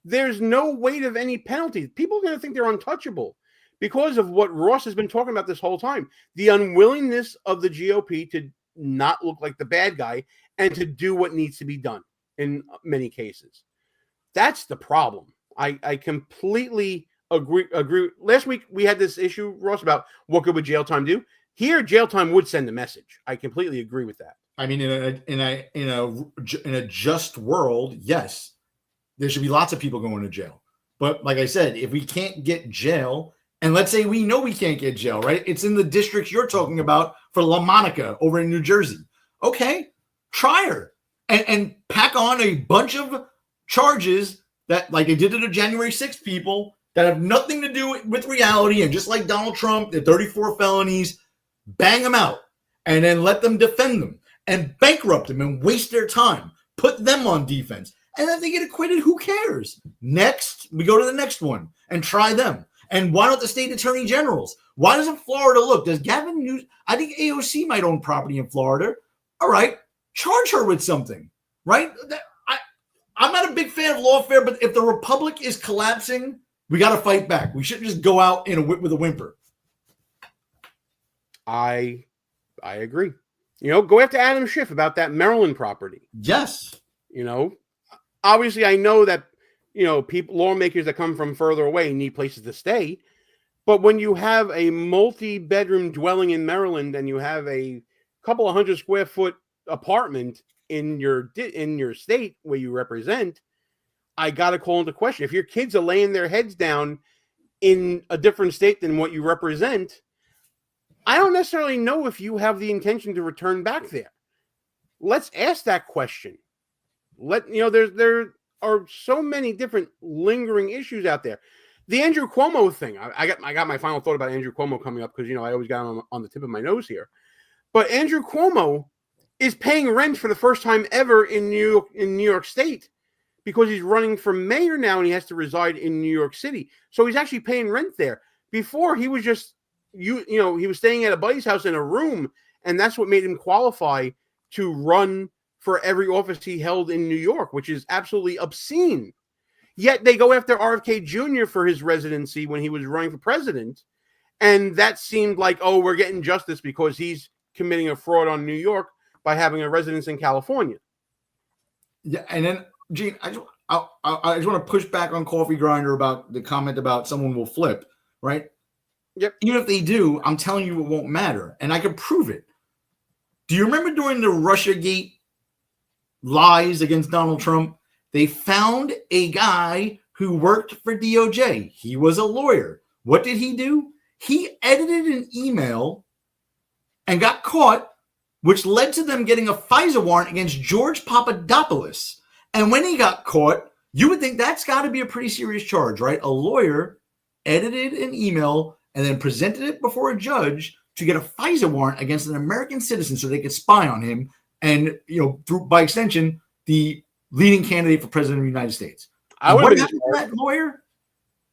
there's no weight of any penalty. People are going to think they're untouchable because of what Ross has been talking about this whole time. The unwillingness of the GOP to not look like the bad guy and to do what needs to be done in many cases. That's the problem. I completely agree. Last week we had this issue, Ross, about what good would jail time do. Here, jail time would send a message. I completely agree with that. I mean, in a just world, yes, there should be lots of people going to jail. But like I said, if we can't get jail, and let's say we know we can't get jail, right? It's in the districts you're talking about for La Monica over in New Jersey. Okay, try her and pack on a bunch of charges that, like they did to the January 6th people, that have nothing to do with reality. And just like Donald Trump, the 34 felonies, bang them out and then let them defend them and bankrupt them and waste their time. Put them on defense. And if they get acquitted, who cares? Next, we go to the next one and try them. And why don't the state attorney generals? Why doesn't Florida look? Does Gavin Newsom? I think AOC might own property in Florida. All right, charge her with something, right? I'm not a big fan of lawfare, but if the republic is collapsing, we got to fight back. We shouldn't just go out with a whimper. I agree. Go after Adam Schiff about that Maryland property. Yes. Obviously, I know that, lawmakers that come from further away need places to stay. But when you have a multi-bedroom dwelling in Maryland and you have a couple of 100 square foot apartment in your state where you represent, I got to call into question. If your kids are laying their heads down in a different state than what you represent, I don't necessarily know if you have the intention to return back there. Let's ask that question. There are so many different lingering issues out there. The Andrew Cuomo thing. I got my final thought about Andrew Cuomo coming up because I always got him on the tip of my nose here. But Andrew Cuomo is paying rent for the first time ever in New York State because he's running for mayor now and he has to reside in New York City. So he's actually paying rent there. Before he was just he was staying at a buddy's house in a room, and that's what made him qualify to run for every office he held in New York, which is absolutely obscene. Yet they go after RFK Jr. for his residency when he was running for president. And that seemed like, we're getting justice because he's committing a fraud on New York by having a residence in California. Yeah. And then, Gene, I just want to push back on Coffee Grinder about the comment about someone will flip, right? Yep. Even if they do, I'm telling you it won't matter. And I can prove it. Do you remember during the Russiagate lies against Donald Trump, they found a guy who worked for DOJ. He was a lawyer. What did he do? He edited an email and got caught, which led to them getting a FISA warrant against George Papadopoulos. And when he got caught, you would think that's got to be a pretty serious charge, right? A lawyer edited an email and then presented it before a judge to get a FISA warrant against an American citizen so they could spy on him and, by extension, the leading candidate for president of the United States. What happened to that lawyer?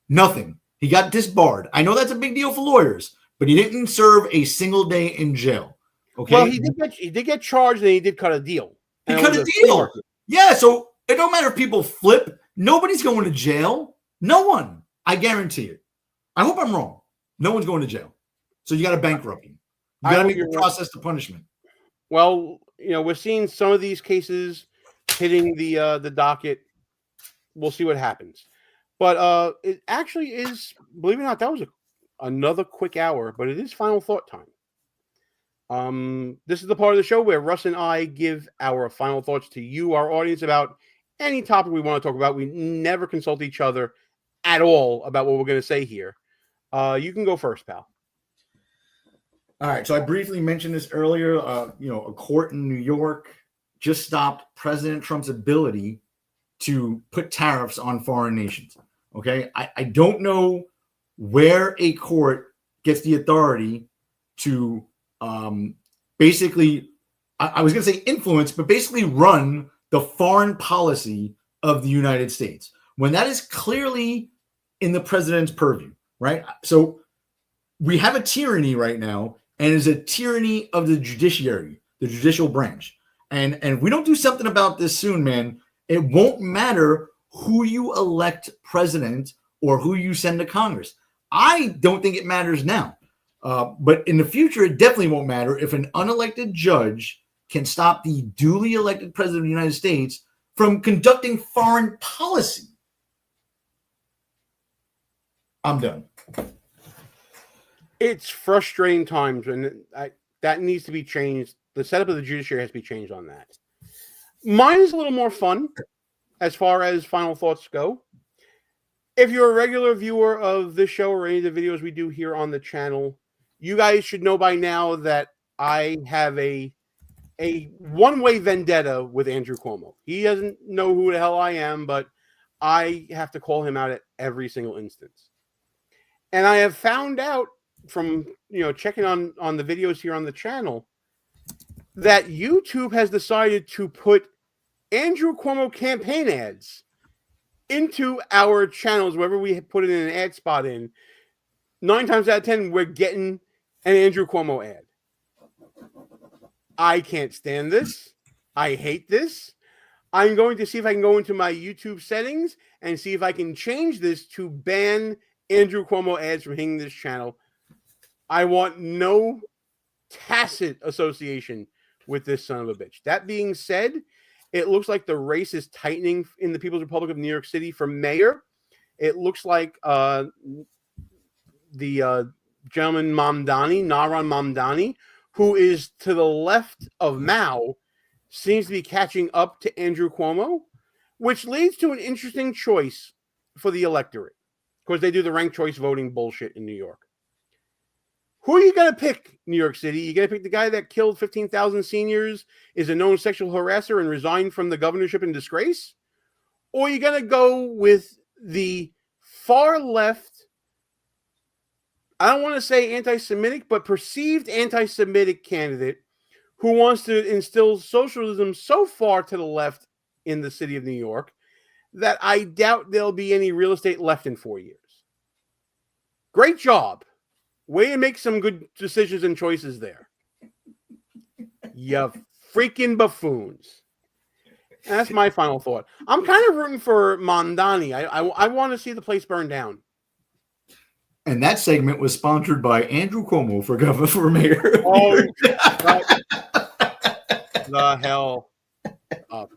Nothing. He got disbarred. I know that's a big deal for lawyers, but he didn't serve a single day in jail. Okay. Well, he did get charged and he did cut a deal. He cut a deal. Yeah, so it don't matter if people flip. Nobody's going to jail. No one. I guarantee it. I hope I'm wrong. No one's going to jail. So you got to bankrupt him. You got to make the process to punishment. Well, we're seeing some of these cases hitting the docket. We'll see what happens. But it actually is, believe it or not, that was another quick hour, but it is final thought time. This is the part of the show where Russ and I give our final thoughts to you, our audience, about any topic we want to talk about. We never consult each other at all about what we're going to say here. You can go first, pal. All right. So I briefly mentioned this earlier. A court in New York just stopped President Trump's ability to put tariffs on foreign nations. Okay. I don't know where a court gets the authority to basically, I was going to say influence, but basically run the foreign policy of the United States when that is clearly in the president's purview, right? So we have a tyranny right now, and it's a tyranny of the judiciary, the judicial branch. And if we don't do something about this soon, man, it won't matter who you elect president or who you send to Congress. I don't think it matters now. But in the future, it definitely won't matter if an unelected judge can stop the duly elected president of the United States from conducting foreign policy. I'm done. It's frustrating times, and that needs to be changed. The setup of the judiciary has to be changed on that. Mine is a little more fun as far as final thoughts go. If you're a regular viewer of this show or any of the videos we do here on the channel, you guys should know by now that I have a one-way vendetta with Andrew Cuomo. He doesn't know who the hell I am, but I have to call him out at every single instance. And I have found out from checking on the videos here on the channel that YouTube has decided to put Andrew Cuomo campaign ads into our channels wherever we put it in an ad spot in. 9 times out of 10, we're getting an Andrew Cuomo ad. I can't stand this. I hate this. I'm going to see if I can go into my YouTube settings and see if I can change this to ban Andrew Cuomo ads from hitting this channel. I want no tacit association with this son of a bitch. That being said, it looks like the race is tightening in the People's Republic of New York City for mayor. It looks like the gentleman Naran Mamdani, who is to the left of Mao, seems to be catching up to Andrew Cuomo, which leads to an interesting choice for the electorate. Of course, they do the ranked choice voting bullshit in New York. Who are you going to pick, New York City? You going to pick the guy that killed 15,000 seniors, is a known sexual harasser, and resigned from the governorship in disgrace? Or are you going to go with the far left, I don't want to say anti-Semitic, but perceived anti-Semitic candidate who wants to instill socialism so far to the left in the city of New York that I doubt there'll be any real estate left in 4 years? Great job. Way to make some good decisions and choices there. You freaking buffoons. And that's my final thought. I'm kind of rooting for Mamdani. I want to see the place burn down. And that segment was sponsored by Andrew Cuomo for governor for mayor. Oh, the hell up.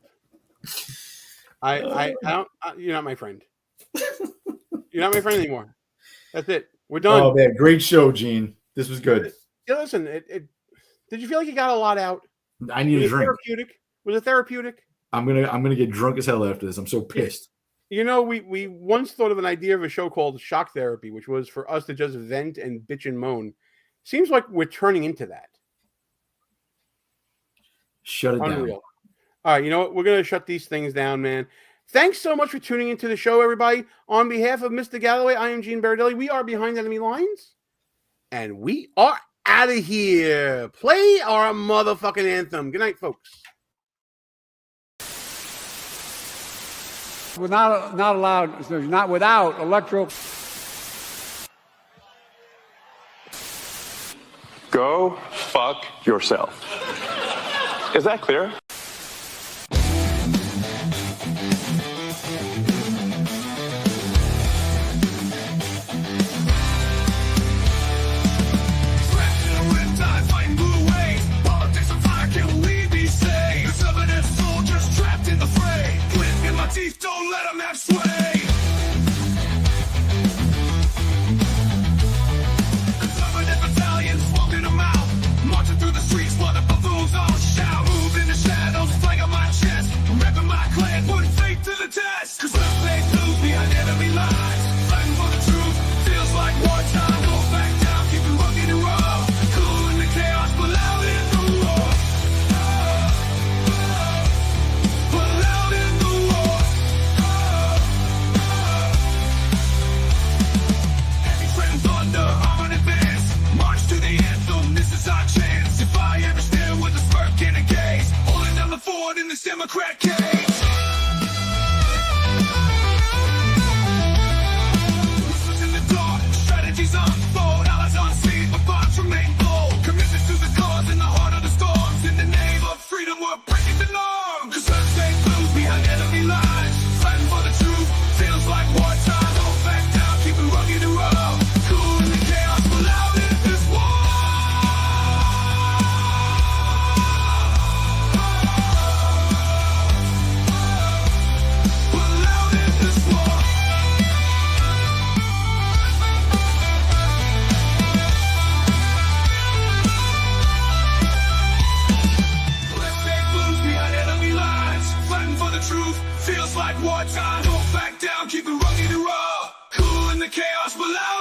I don't. You're not my friend. You're not my friend anymore. That's it. We're done. Oh man, great show, Gene. This was good. Yeah, listen. Did you feel like you got a lot out? I need a drink. Therapeutic? Was it therapeutic? I'm gonna get drunk as hell after this. I'm so pissed. We once thought of an idea of a show called Shock Therapy, which was for us to just vent and bitch and moan. Seems like we're turning into that. Shut it Unreal. down. All right, you know what? We're going to shut these things down, man. Thanks so much for tuning into the show, everybody. On behalf of Mr. Galloway, I am Gene Berardelli. We are Behind Enemy Lines, and we are out of here. Play our motherfucking anthem. Good night, folks. We're not allowed, not without electoral. Go fuck yourself. Is that clear? Don't let them have sway. Conservative battalions walking them out, marching through the streets while the buffoons all shout. Move in the shadows, flag on my chest, repping my clan, putting faith to the test. Cause we'll play blues behind enemy lines, fighting for the truth, feels like wartime. Don't back down, keep it rugged and raw, cool in the chaos, but loud in the war. But loud in the war. Thunder, arm in advance, march to the anthem, this is our chance. If I ever stand with a smirk in a gaze, holding down the fort in this Democrat cage. Whispers in the dark, strategies unfold, allies unseen, but bonds remain bold. Commitments to the cause in the heart of the storms, in the name of freedom we're breaking the norm. Cause let's stay blue behind enemy lines, fighting for the truth. Marshmallow.